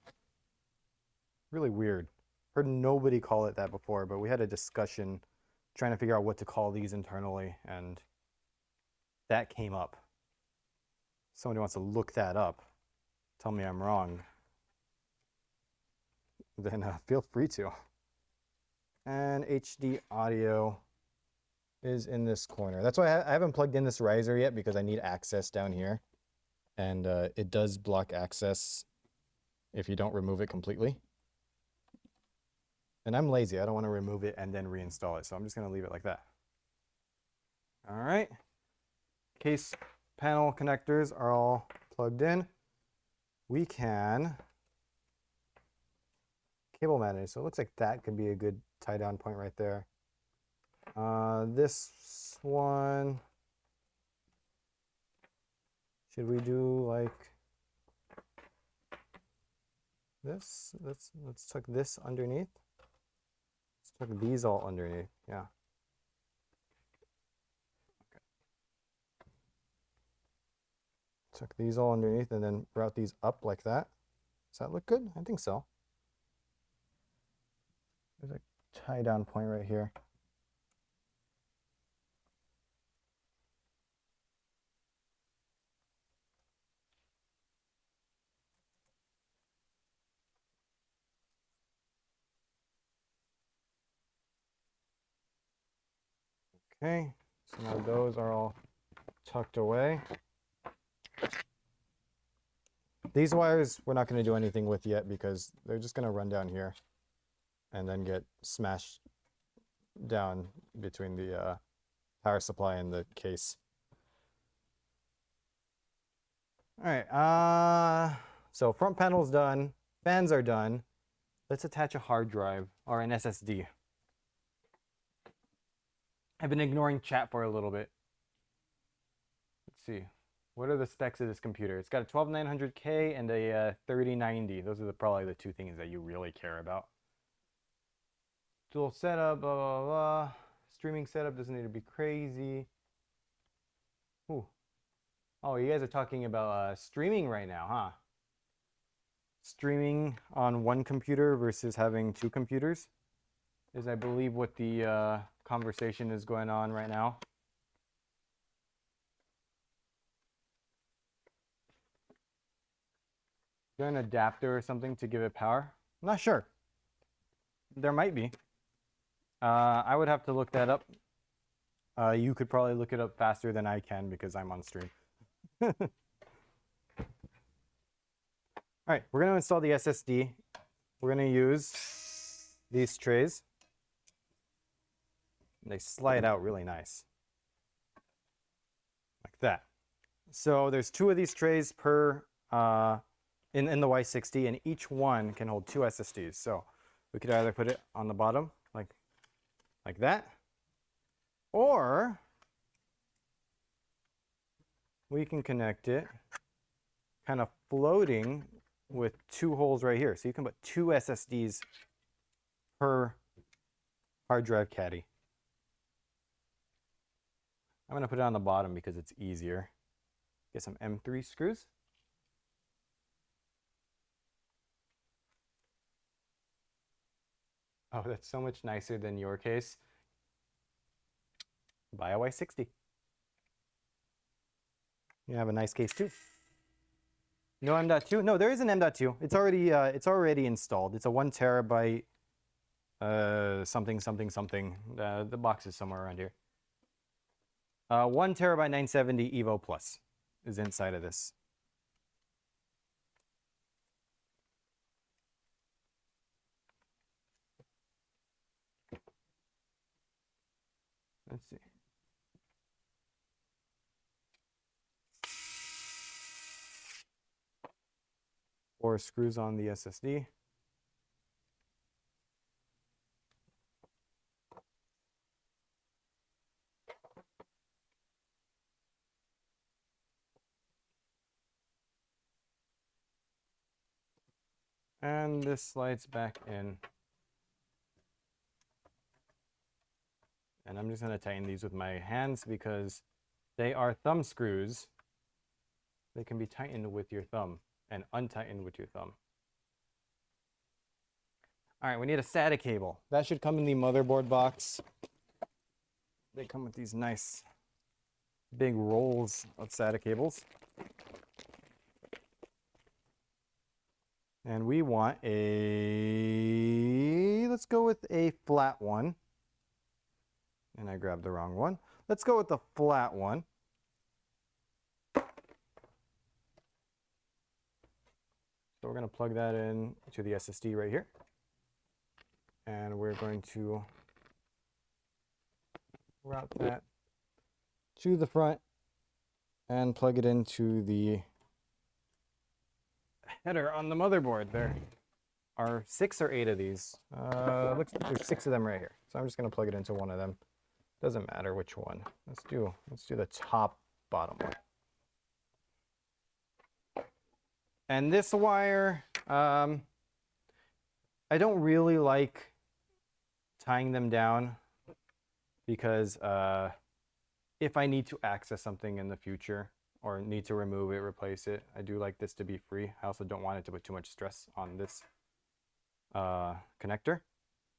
A: Really weird. Heard nobody call it that before, but we had a discussion trying to figure out what to call these internally, and that came up. Somebody wants to look that up, tell me I'm wrong, then feel free to. And HD audio is in this corner. That's why I haven't plugged in this riser yet, because I need access down here. And it does block access if you don't remove it completely. And I'm lazy. I don't want to remove it and then reinstall it. So I'm just going to leave it like that. All right. Case panel connectors are all plugged in. We can cable manage. So it looks like that could be a good tie down point right there. This one, should we do like this? Let's tuck this underneath. Let's tuck these all underneath. Yeah. Okay. Tuck these all underneath and then route these up like that. Does that look good? I think so. There's a tie down point right here. Okay, so now those are all tucked away. These wires we're not going to do anything with yet because they're just going to run down here and then get smashed down between the power supply and the case. All right, so front panel's done, fans are done. Let's attach a hard drive or an SSD. I've been ignoring chat for a little bit. Let's see. What are the specs of this computer? It's got a 12900K and a 3090. Those are probably the two things that you really care about. Dual setup, blah, blah, blah. Streaming setup doesn't need to be crazy. Ooh. Oh, you guys are talking about streaming right now, huh? Streaming on one computer versus having two computers is, I believe, what the conversation is going on right now. there an adapter or something to give it power? I'm not sure. There might be. I would have to look that up. You could probably look it up faster than I can because I'm on stream. All right, we're going to install the SSD. We're going to use these trays. They slide out really nice. Like that. So there's 2 of these trays per in the Y60, and each one can hold 2 SSDs. So we could either put it on the bottom like that, or we can connect it kind of floating with 2 holes right here. So you can put 2 SSDs per hard drive caddy. I'm going to put it on the bottom because it's easier. Get some M3 screws. Oh, that's so much nicer than your case. Buy a Y60. You have a nice case too. No M.2? No, there is an M.2. It's already installed. It's a 1 terabyte something. The box is somewhere around here. 1 terabyte 970 Evo Plus is inside of this. Let's see. Four screws on the SSD. And this slides back in. And I'm just going to tighten these with my hands because they are thumb screws. They can be tightened with your thumb and untightened with your thumb. All right, we need a SATA cable. That should come in the motherboard box. They come with these nice big rolls of SATA cables. And we want a, let's go with a flat one. And I grabbed the wrong one. Let's go with the flat one. So we're going to plug that in to the SSD right here. And we're going to route that to the front and plug it into the header on the motherboard. There are 6 or 8 of these. Looks like there's 6 of them right here. So I'm just going to plug it into one of them. Doesn't matter which one. Let's do the top bottom one. And this wire, I don't really like tying them down because if I need to access something in the future or need to remove it, replace it, I do like this to be free. I also don't want it to put too much stress on this connector.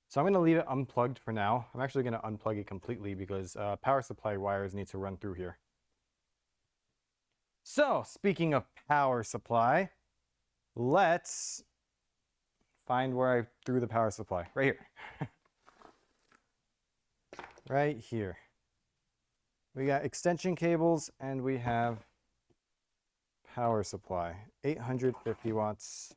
A: So I'm going to leave it unplugged for now. I'm actually going to unplug it completely because power supply wires need to run through here. So speaking of power supply, let's find where I threw the power supply. Right here. Right here. We got extension cables and we have power supply. 850 watts.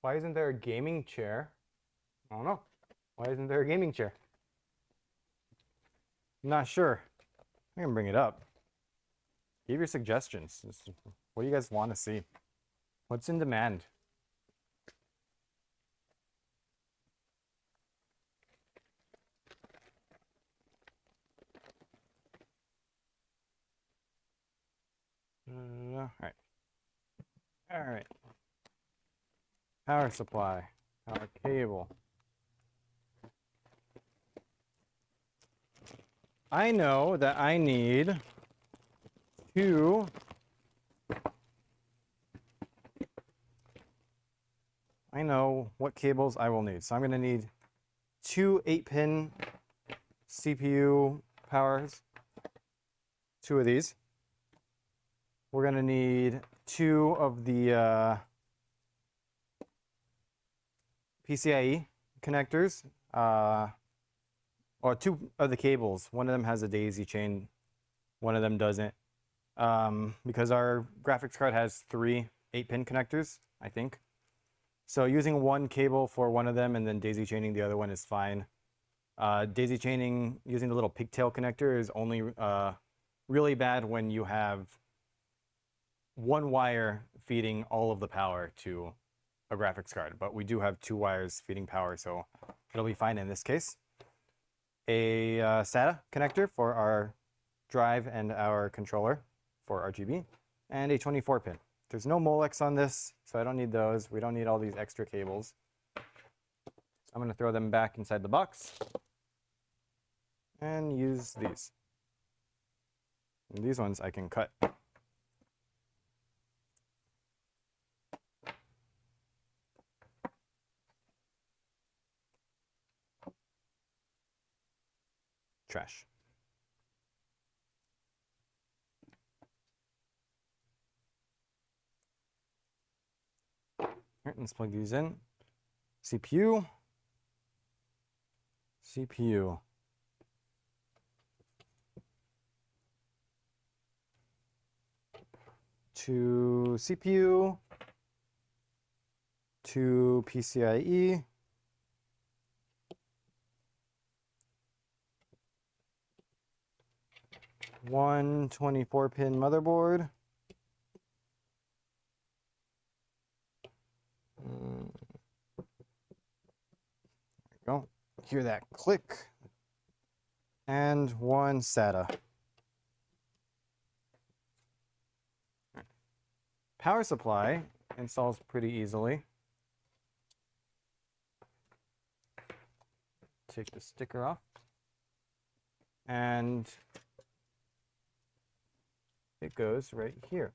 A: Why isn't there a gaming chair? I don't know. Why isn't there a gaming chair? I'm not sure. I can bring it up. Give your suggestions. What do you guys want to see? What's in demand? All right. All right. Power supply, power cable. I know that I need two I know what cables I will need. So I'm going to need two 8-pin CPU powers, two of these. We're going to need two of the PCIe connectors, or two of the cables. One of them has a daisy chain, one of them doesn't. Because our graphics card has three 8-pin connectors, I think. So using one cable for one of them and then daisy chaining the other one is fine. Daisy chaining using the little pigtail connector is only really bad when you have one wire feeding all of the power to a graphics card. But we do have two wires feeding power, so it'll be fine in this case. A SATA connector for our drive and our controller for RGB, and a 24-pin. There's no Molex on this, so I don't need those. We don't need all these extra cables. I'm going to throw them back inside the box and use these. And these ones I can cut. Trash. All right, let's plug these in. CPU. To CPU. To PCIe. One 24-pin motherboard. There we go. Hear that click. And one SATA. Power supply installs pretty easily. Take the sticker off. And it goes right here.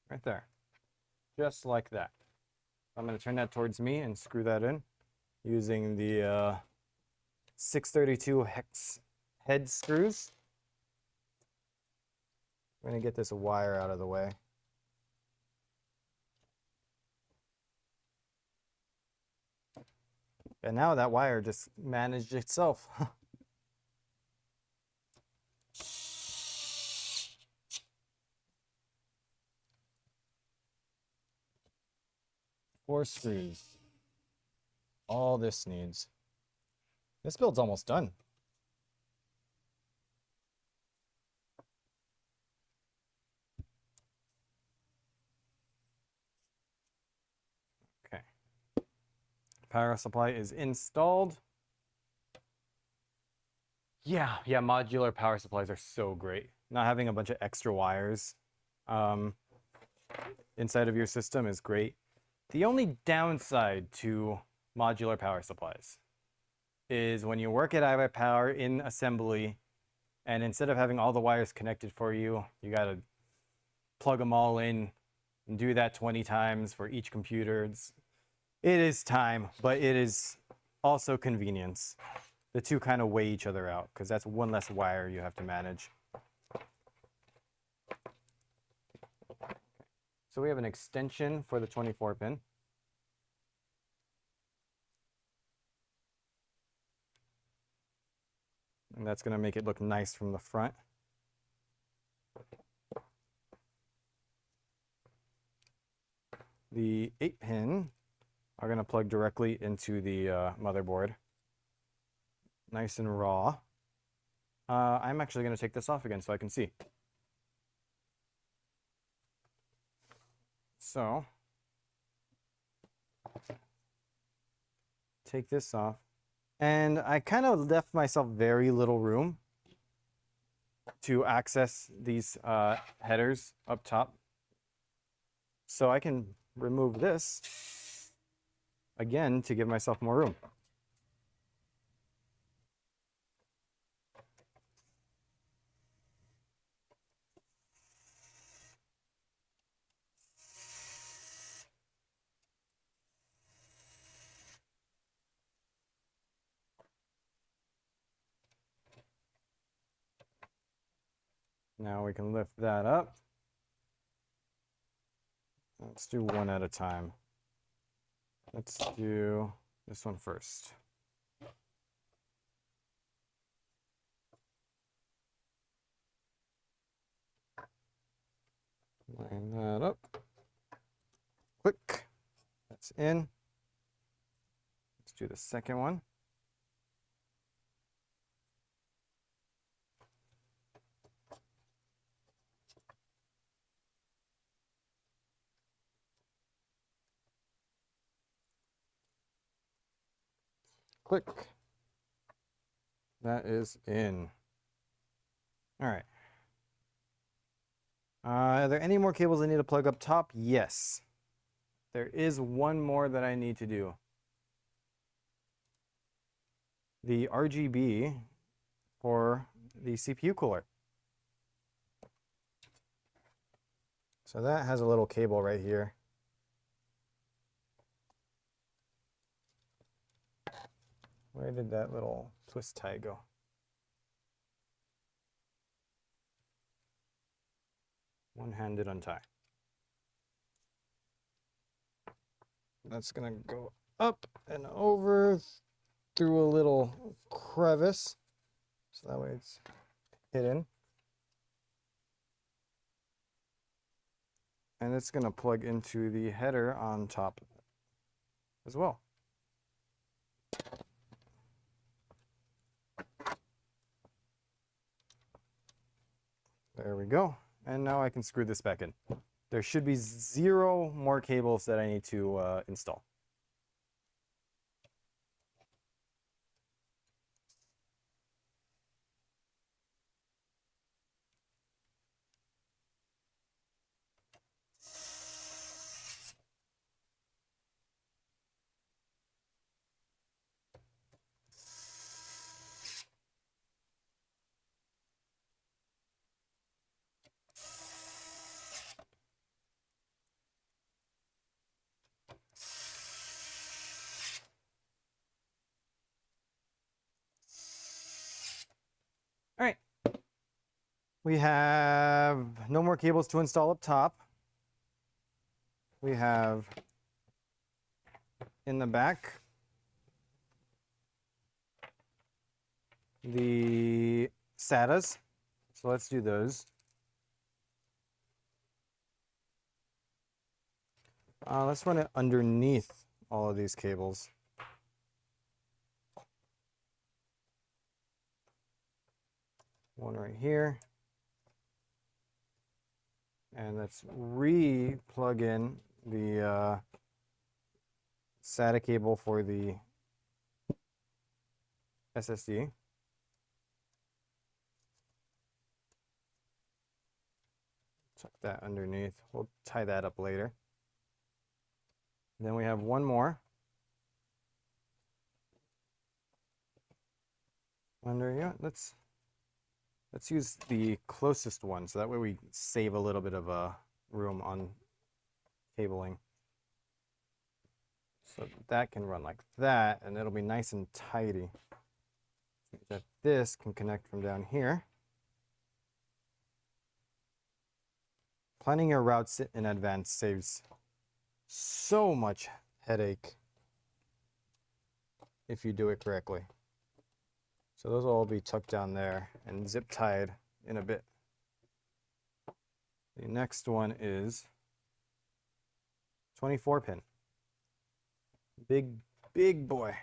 A: Right there. Just like that. I'm going to turn that towards me and screw that in using the 632 hex head screws. I'm going to get this wire out of the way. And now that wire just managed itself. Four screws. All this needs. This build's almost done. Okay. Power supply is installed. Yeah, modular power supplies are so great. Not having a bunch of extra wires inside of your system is great. The only downside to modular power supplies is when you work at iBUYPOWER in assembly, and instead of having all the wires connected for you, you gotta plug them all in and do that 20 times for each computer. It is time, but it is also convenience. The two kind of weigh each other out because that's one less wire you have to manage. So we have an extension for the 24-pin. And that's going to make it look nice from the front. The 8-pin are going to plug directly into the motherboard. Nice and raw. I'm actually going to take this off again so I can see. So, take this off. And I kind of left myself very little room to access these headers up top. So I can remove this again to give myself more room. Now we can lift that up. Let's do one at a time. Let's do this one first. Line that up. Click. That's in. Let's do the second one. Click. That is in. All right. Are there any more cables I need to plug up top? Yes. There is one more that I need to do. The RGB for the CPU cooler. So that has a little cable right here. Where did that little twist tie go? One-handed untie. That's gonna go up and over through a little crevice, so that way it's hidden. And it's gonna plug into the header on top as well. There we go. And now I can screw this back in. There should be 0 more cables that I need to install. All right. We have no more cables to install up top. We have in the back the SATAs. So let's do those. Let's run it underneath all of these cables. One right here. And let's re-plug in the SATA cable for the SSD. Tuck that underneath. We'll tie that up later. Then we have one more. Let's use the closest one, so that way we save a little bit of room on cabling. So that can run like that, and it'll be nice and tidy. That this can connect from down here. Planning your routes in advance saves so much headache if you do it correctly. So those will all be tucked down there and zip tied in a bit. The next one is 24 pin. Big boy.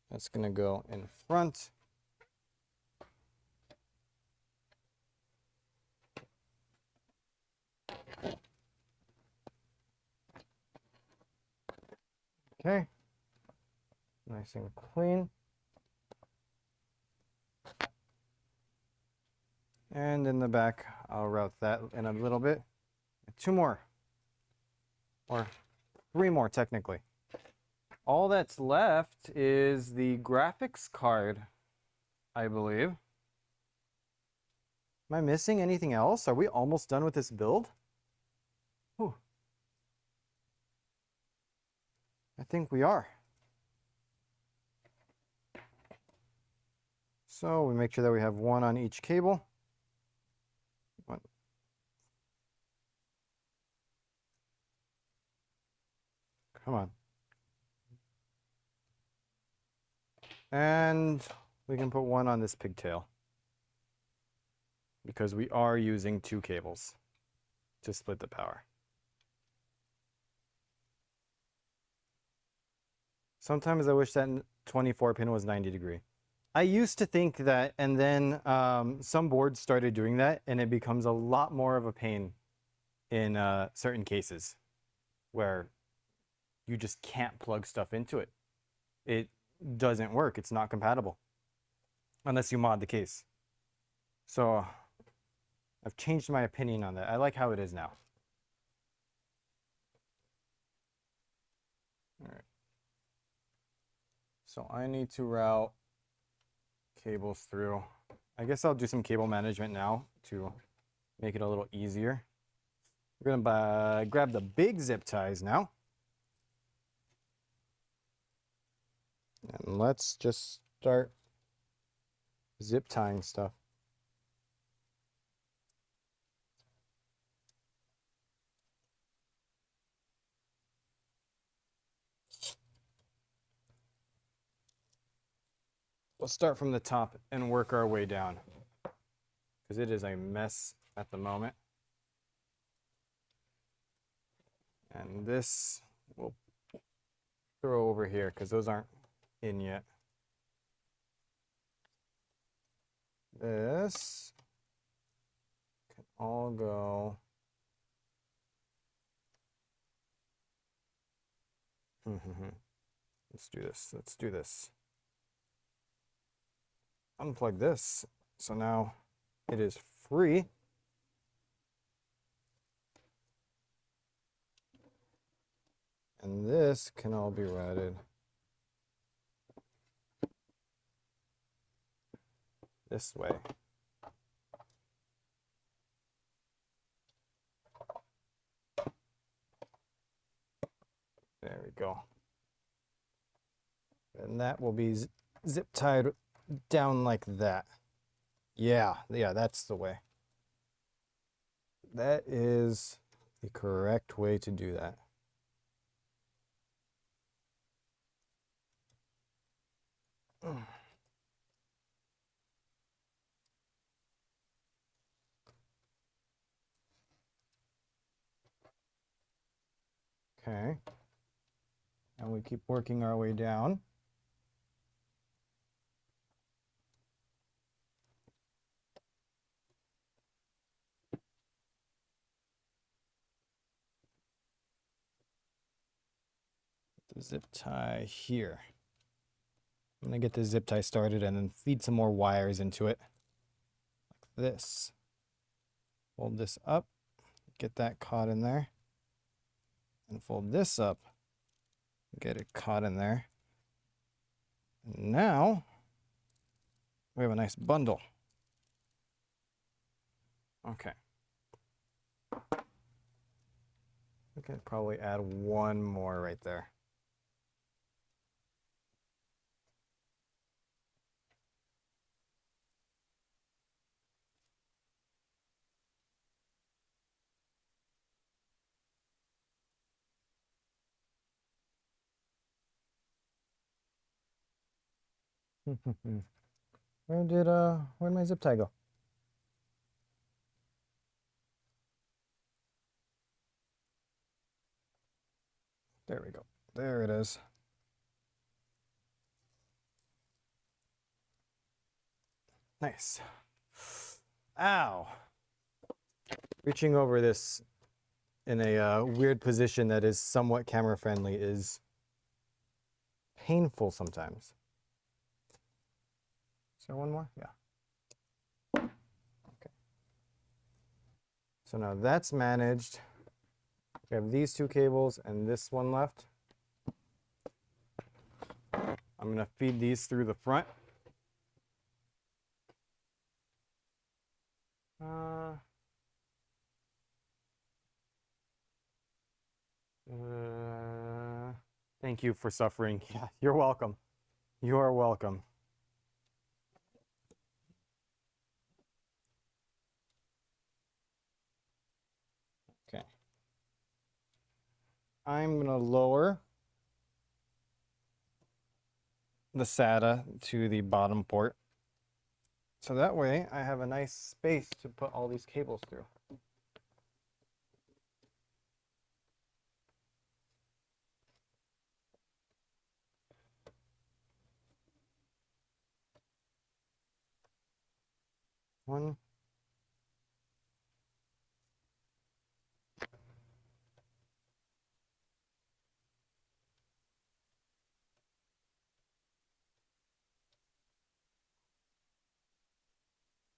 A: That's gonna go in front. Okay. Nice and clean. And in the back, I'll route that in a little bit. 2 more. Or 3 more, technically. All that's left is the graphics card, I believe. Am I missing anything else? Are we almost done with this build? Whew. I think we are. So we make sure that we have one on each cable. One. Come on. And we can put one on this pigtail, because we are using two cables to split the power. Sometimes I wish that 24 pin was 90 degree. I used to think that, and then some boards started doing that, and it becomes a lot more of a pain in certain cases where you just can't plug stuff into it. It doesn't work. It's not compatible unless you mod the case. So I've changed my opinion on that. I like how it is now. All right. So I need to route cables through. I guess I'll do some cable management now to make it a little easier. We're gonna grab the big zip ties now. And let's just start zip tying stuff. We'll start from the top and work our way down, because it is a mess at the moment. And this we'll throw over here because those aren't in yet. This can all go. Let's do this. Let's do this. Unplug this. So now it is free. And this can all be routed this way. There we go. And that will be zip tied down like that. Yeah, that's the way. That is the correct way to do that. Okay. And we keep working our way down. The zip tie here. I'm gonna get the zip tie started and then feed some more wires into it. Like this. Fold this up, get that caught in there. And fold this up, get it caught in there. And now we have a nice bundle. Okay. We can probably add one more right there. Where'd my zip tie go? There we go. There it is. Nice. Ow. Reaching over this in a weird position that is somewhat camera friendly is painful sometimes. Is there one more? Yeah. Okay. So now that's managed. We have these two cables and this one left. I'm going to feed these through the front. Thank you for suffering. Yeah, you're welcome. You are welcome. I'm going to lower the SATA to the bottom port. So that way I have a nice space to put all these cables through. One.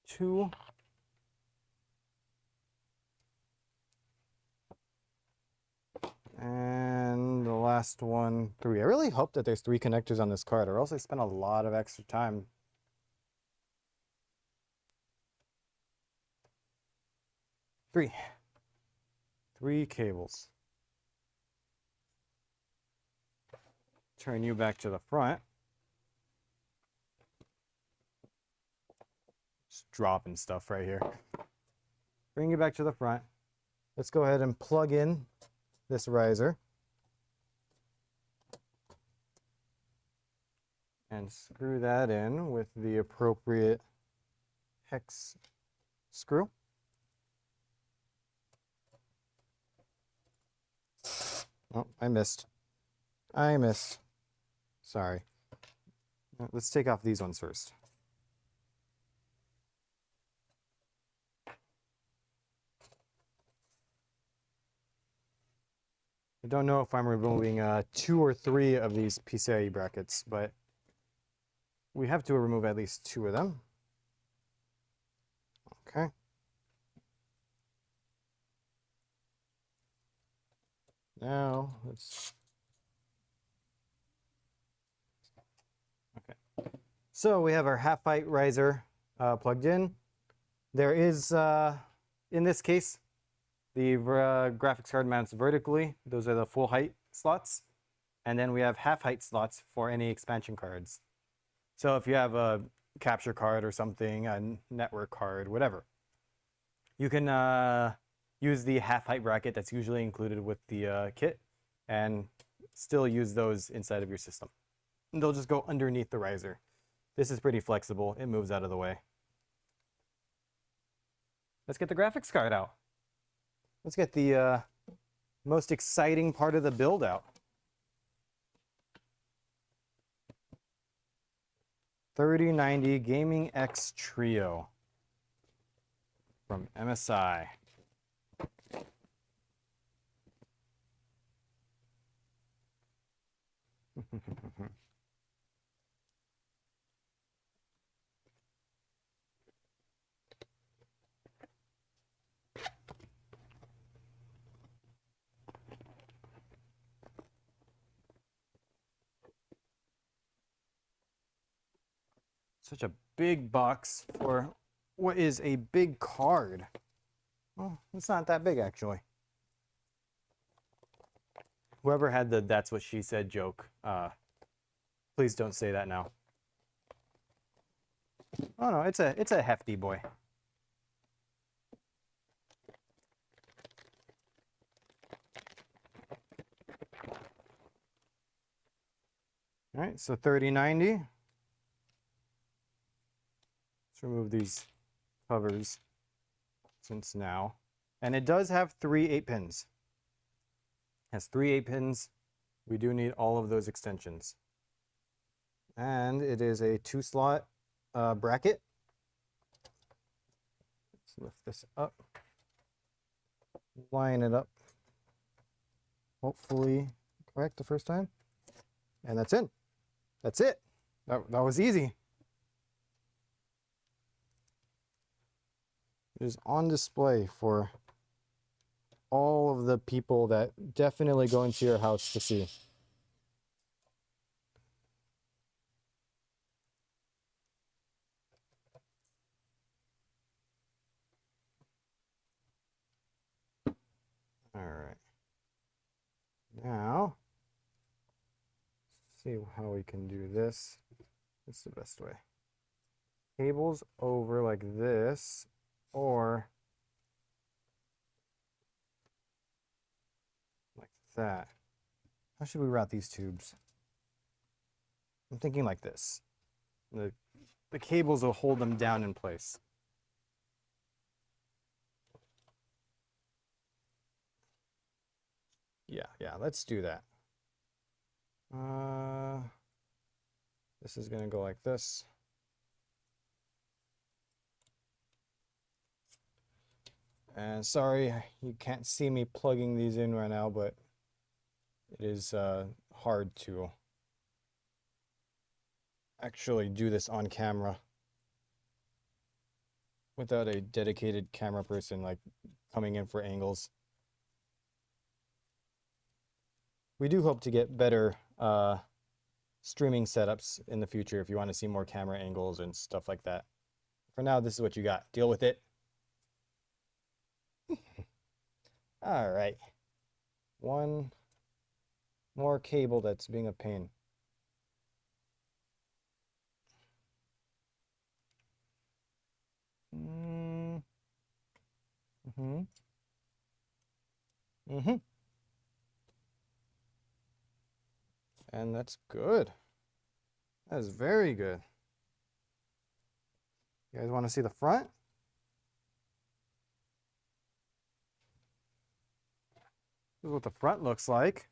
A: Two. And the last one, 3. I really hope that there's 3 connectors on this card, or else I spent a lot of extra time. 3. 3 cables. Turn you back to the front. Just dropping stuff right here. Bring you back to the front. Let's go ahead and plug in this riser. And screw that in with the appropriate hex screw. Oh, I missed. Sorry. Let's take off these ones first. I don't know if I'm removing 2 or 3 of these PCIe brackets, but we have to remove at least 2 of them. Okay. Now, let's... Okay. So we have our half-height riser plugged in. There is, in this case, the graphics card mounts vertically. Those are the full height slots. And then we have half-height slots for any expansion cards. So if you have a capture card or something, a network card, whatever, you can use the half-height bracket that's usually included with the kit and still use those inside of your system. And they'll just go underneath the riser. This is pretty flexible. It moves out of the way. Let's get the graphics card out. Let's get the most exciting part of the build out. 3090 Gaming X Trio from MSI. Such a big box for what is a big card. Well, it's not that big actually. Whoever had the "that's what she said" joke, please don't say that now. Oh no, it's a hefty boy. All right, so 3090. Let's remove these covers since now. And it does have 3 8-pins. It has 3 8-pins. We do need all of those extensions. And it is a 2-slot bracket. Let's lift this up. Line it up. Hopefully correct the first time. And that's it. That's it. That was easy. It is on display for all of the people that definitely go into your house to see. All right. Now, let's see how we can do this. What's the best way? Cables over like this, or like that. How should we route these tubes? I'm thinking like this. The cables will hold them down in place. Yeah, let's do that. This is going to go like this. And sorry, you can't see me plugging these in right now, but it is hard to actually do this on camera without a dedicated camera person like coming in for angles. We do hope to get better streaming setups in the future if you want to see more camera angles and stuff like that. For now, this is what you got. Deal with it. All right. One more cable that's being a pain. And that's good. That is very good. You guys want to see the front? This is what the front looks like.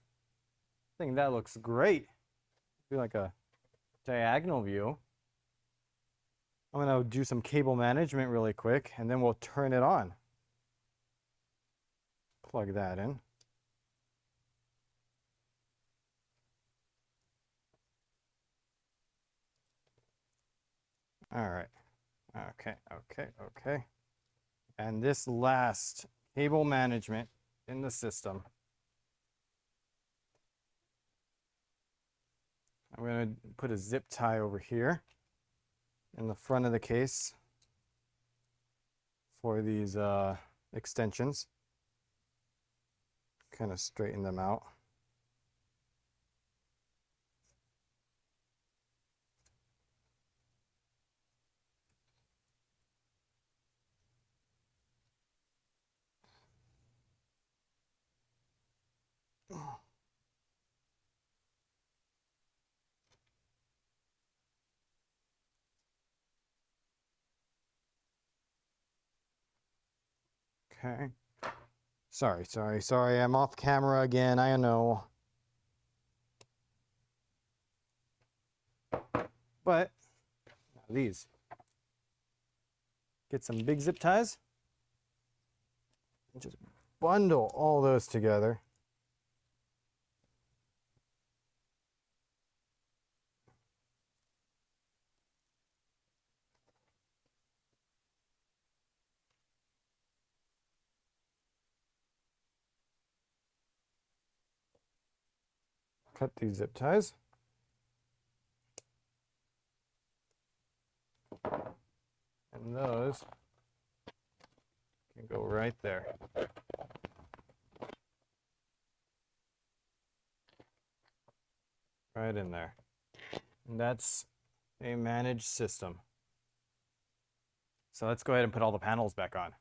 A: I think that looks great. Be like a diagonal view. I'm going to do some cable management really quick, and then we'll turn it on. Plug that in. All right. Okay. And this last cable management in the system, I'm going to put a zip tie over here in the front of the case for these extensions. Kind of straighten them out. Okay. Sorry. I'm off camera again. I know. But these. Get some big zip ties. And just bundle all those together. Cut these zip ties. And those can go right there. Right in there. And that's a managed system. So let's go ahead and put all the panels back on.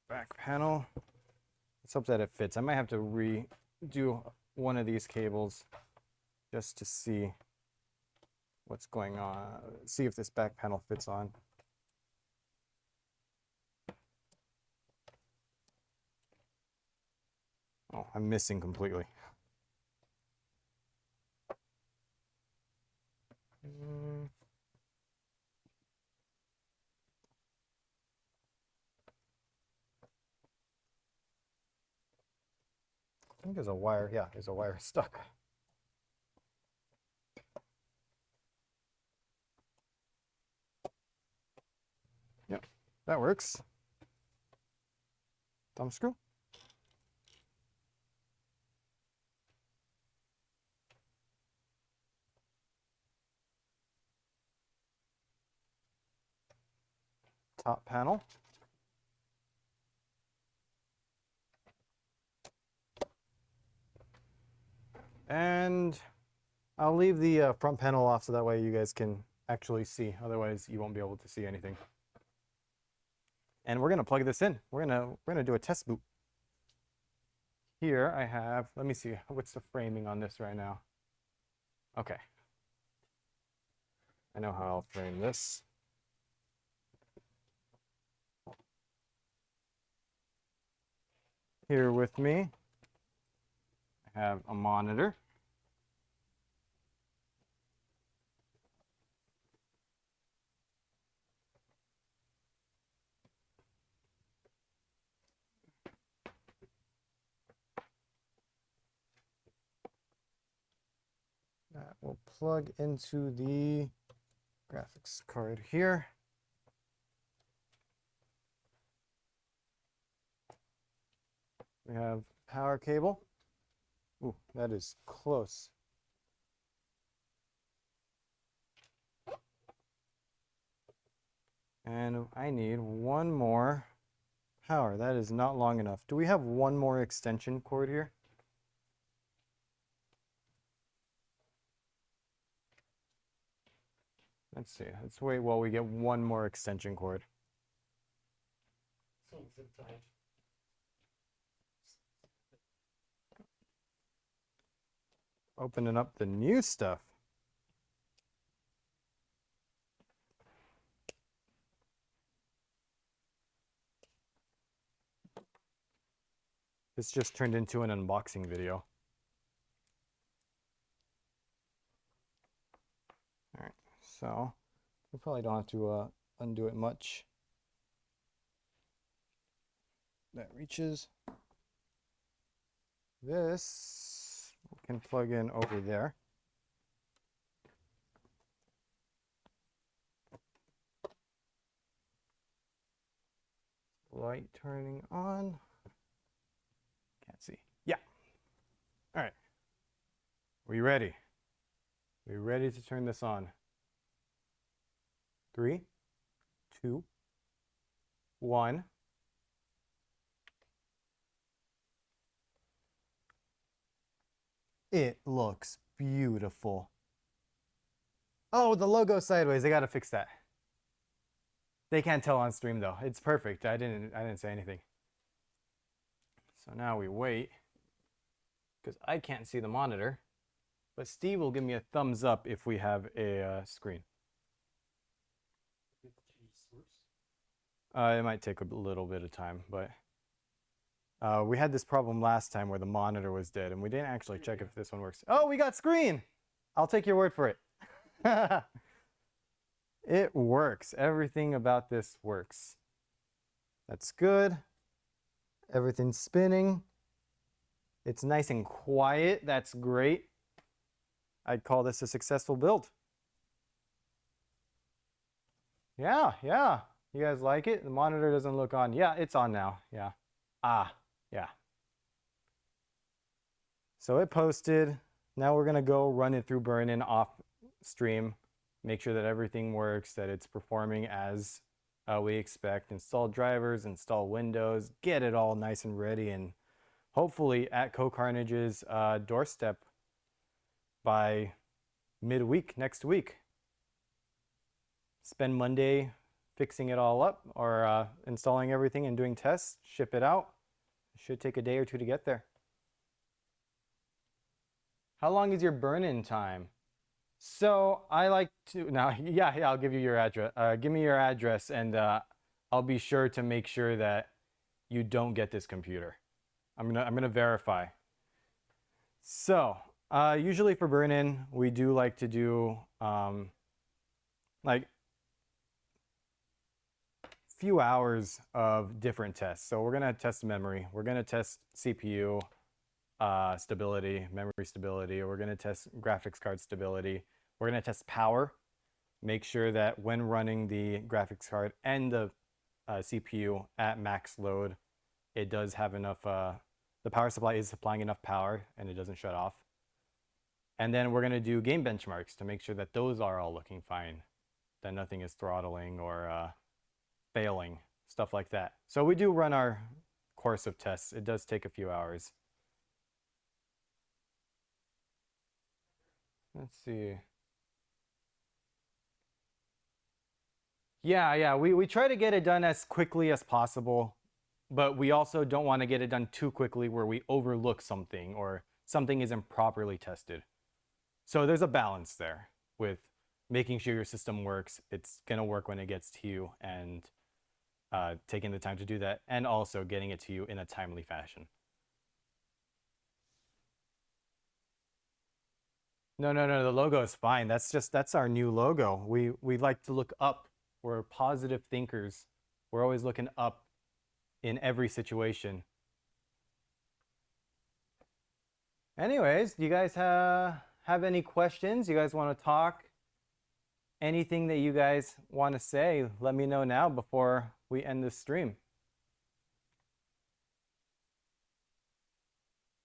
A: Back panel. Let's hope that it fits. I might have to redo one of these cables just to see what's going on. See if this back panel fits on. Oh, I'm missing completely. I think there's a wire. Yeah, there's a wire stuck. Yep, that works. Thumb screw. Top panel. And I'll leave the front panel off so that way you guys can actually see. Otherwise, you won't be able to see anything. And we're gonna plug this in. We're gonna do a test boot. Here I have, let me see, what's the framing on this right now? Okay. I know how I'll frame this. Here with me, I have a monitor. That will plug into the graphics card here. We have power cable. Ooh, that is close. And I need one more power. That is not long enough. Do we have one more extension cord here? Let's see. Let's wait while we get one more extension cord.
B: So zip tied.
A: Opening up the new stuff. This just turned into an unboxing video. All right, so we probably don't have to undo it much. That reaches. This can plug in over there. Light turning on. Can't see. Yeah. All right. We ready? We ready to turn this on? 3, 2, 1. It looks beautiful. Oh, the logo sideways. I gotta fix that. They can't tell on stream though. It's perfect. I didn't say anything. So now we wait because I can't see the monitor, but Steve will give me a thumbs up if we have a screen. It might take a little bit of time, but we had this problem last time where the monitor was dead and we didn't actually check if this one works. Oh, we got screen. I'll take your word for it. It works. Everything about this works. That's good. Everything's spinning. It's nice and quiet. That's great. I'd call this a successful build. Yeah. You guys like it? The monitor doesn't look on. Yeah, it's on now. Yeah. Yeah. So it posted. Now we're going to go run it through burn-in off stream. Make sure that everything works, that it's performing as we expect. Install drivers, install Windows, get it all nice and ready, and hopefully at Cohhcarnage's doorstep by midweek next week. Spend Monday fixing it all up or installing everything and doing tests, ship it out. It should take a day or two to get there. How long is your burn-in time? So I like to, now, yeah, I'll give you your address. Give me your address and I'll be sure to make sure that you don't get this computer. I'm gonna verify. So usually for burn-in, we do like to do like few hours of different tests. So we're gonna test memory. We're gonna test CPU stability, memory stability. We're gonna test graphics card stability. We're gonna test power. Make sure that when running the graphics card and the CPU at max load, it does have enough, the power supply is supplying enough power and it doesn't shut off. And then we're gonna do game benchmarks to make sure that those are all looking fine, that nothing is throttling or failing, stuff like that. So we do run our course of tests. It does take a few hours. Let's see. Yeah, we try to get it done as quickly as possible, but we also don't want to get it done too quickly where we overlook something or something isn't properly tested. So there's a balance there with making sure your system works. It's going to work when it gets to you, and taking the time to do that, and also getting it to you in a timely fashion. No, the logo is fine. That's our new logo. We like to look up. We're positive thinkers. We're always looking up in every situation. Anyways, do you guys have any questions? You guys want to talk? Anything that you guys want to say, let me know now before we end this stream.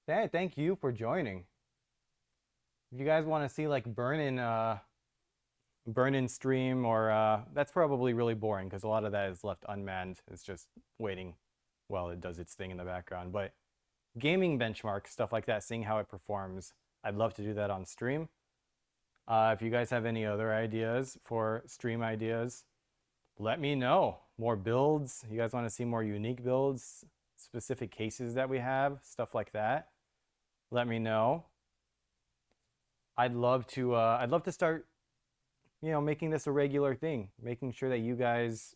A: Hey, thank you for joining. If you guys want to see like burn-in stream, or that's probably really boring because a lot of that is left unmanned. It's just waiting while it does its thing in the background. But gaming benchmark, stuff like that, seeing how it performs, I'd love to do that on stream. If you guys have any other ideas for stream ideas, let me know. More builds. You guys want to see more unique builds, specific cases that we have, stuff like that, let me know. I'd love to start, you know, making this a regular thing, making sure that you guys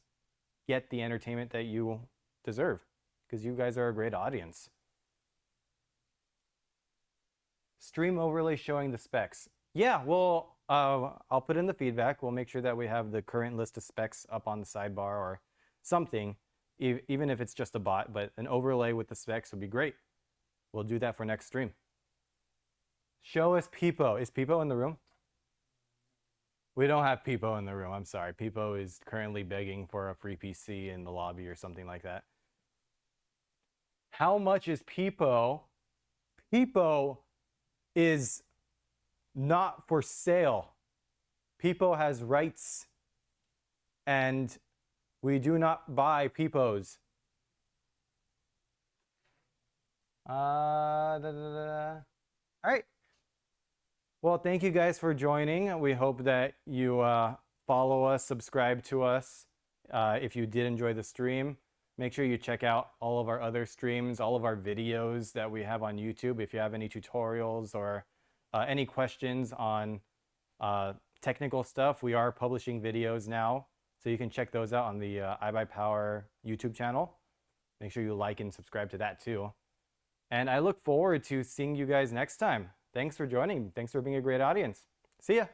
A: get the entertainment that you deserve, because you guys are a great audience. Stream overlay showing the specs. Yeah, well, I'll put in the feedback. We'll make sure that we have the current list of specs up on the sidebar or something, even if it's just a bot, but an overlay with the specs would be great. We'll do that for next stream. Show us Peepo. Is Peepo in the room? We don't have Peepo in the room. I'm sorry. Peepo is currently begging for a free PC in the lobby or something like that. How much is Peepo? Peepo is not for sale. Peepo has rights, and we do not buy Peepos. All right. Well, thank you guys for joining. We hope that you follow us, subscribe to us. If you did enjoy the stream, make sure you check out all of our other streams, all of our videos that we have on YouTube. If you have any tutorials or any questions on technical stuff, we are publishing videos now, so you can check those out on the iBUYPOWER YouTube channel. Make sure you like and subscribe to that too. And I look forward to seeing you guys next time. Thanks for joining. Thanks for being a great audience. See ya.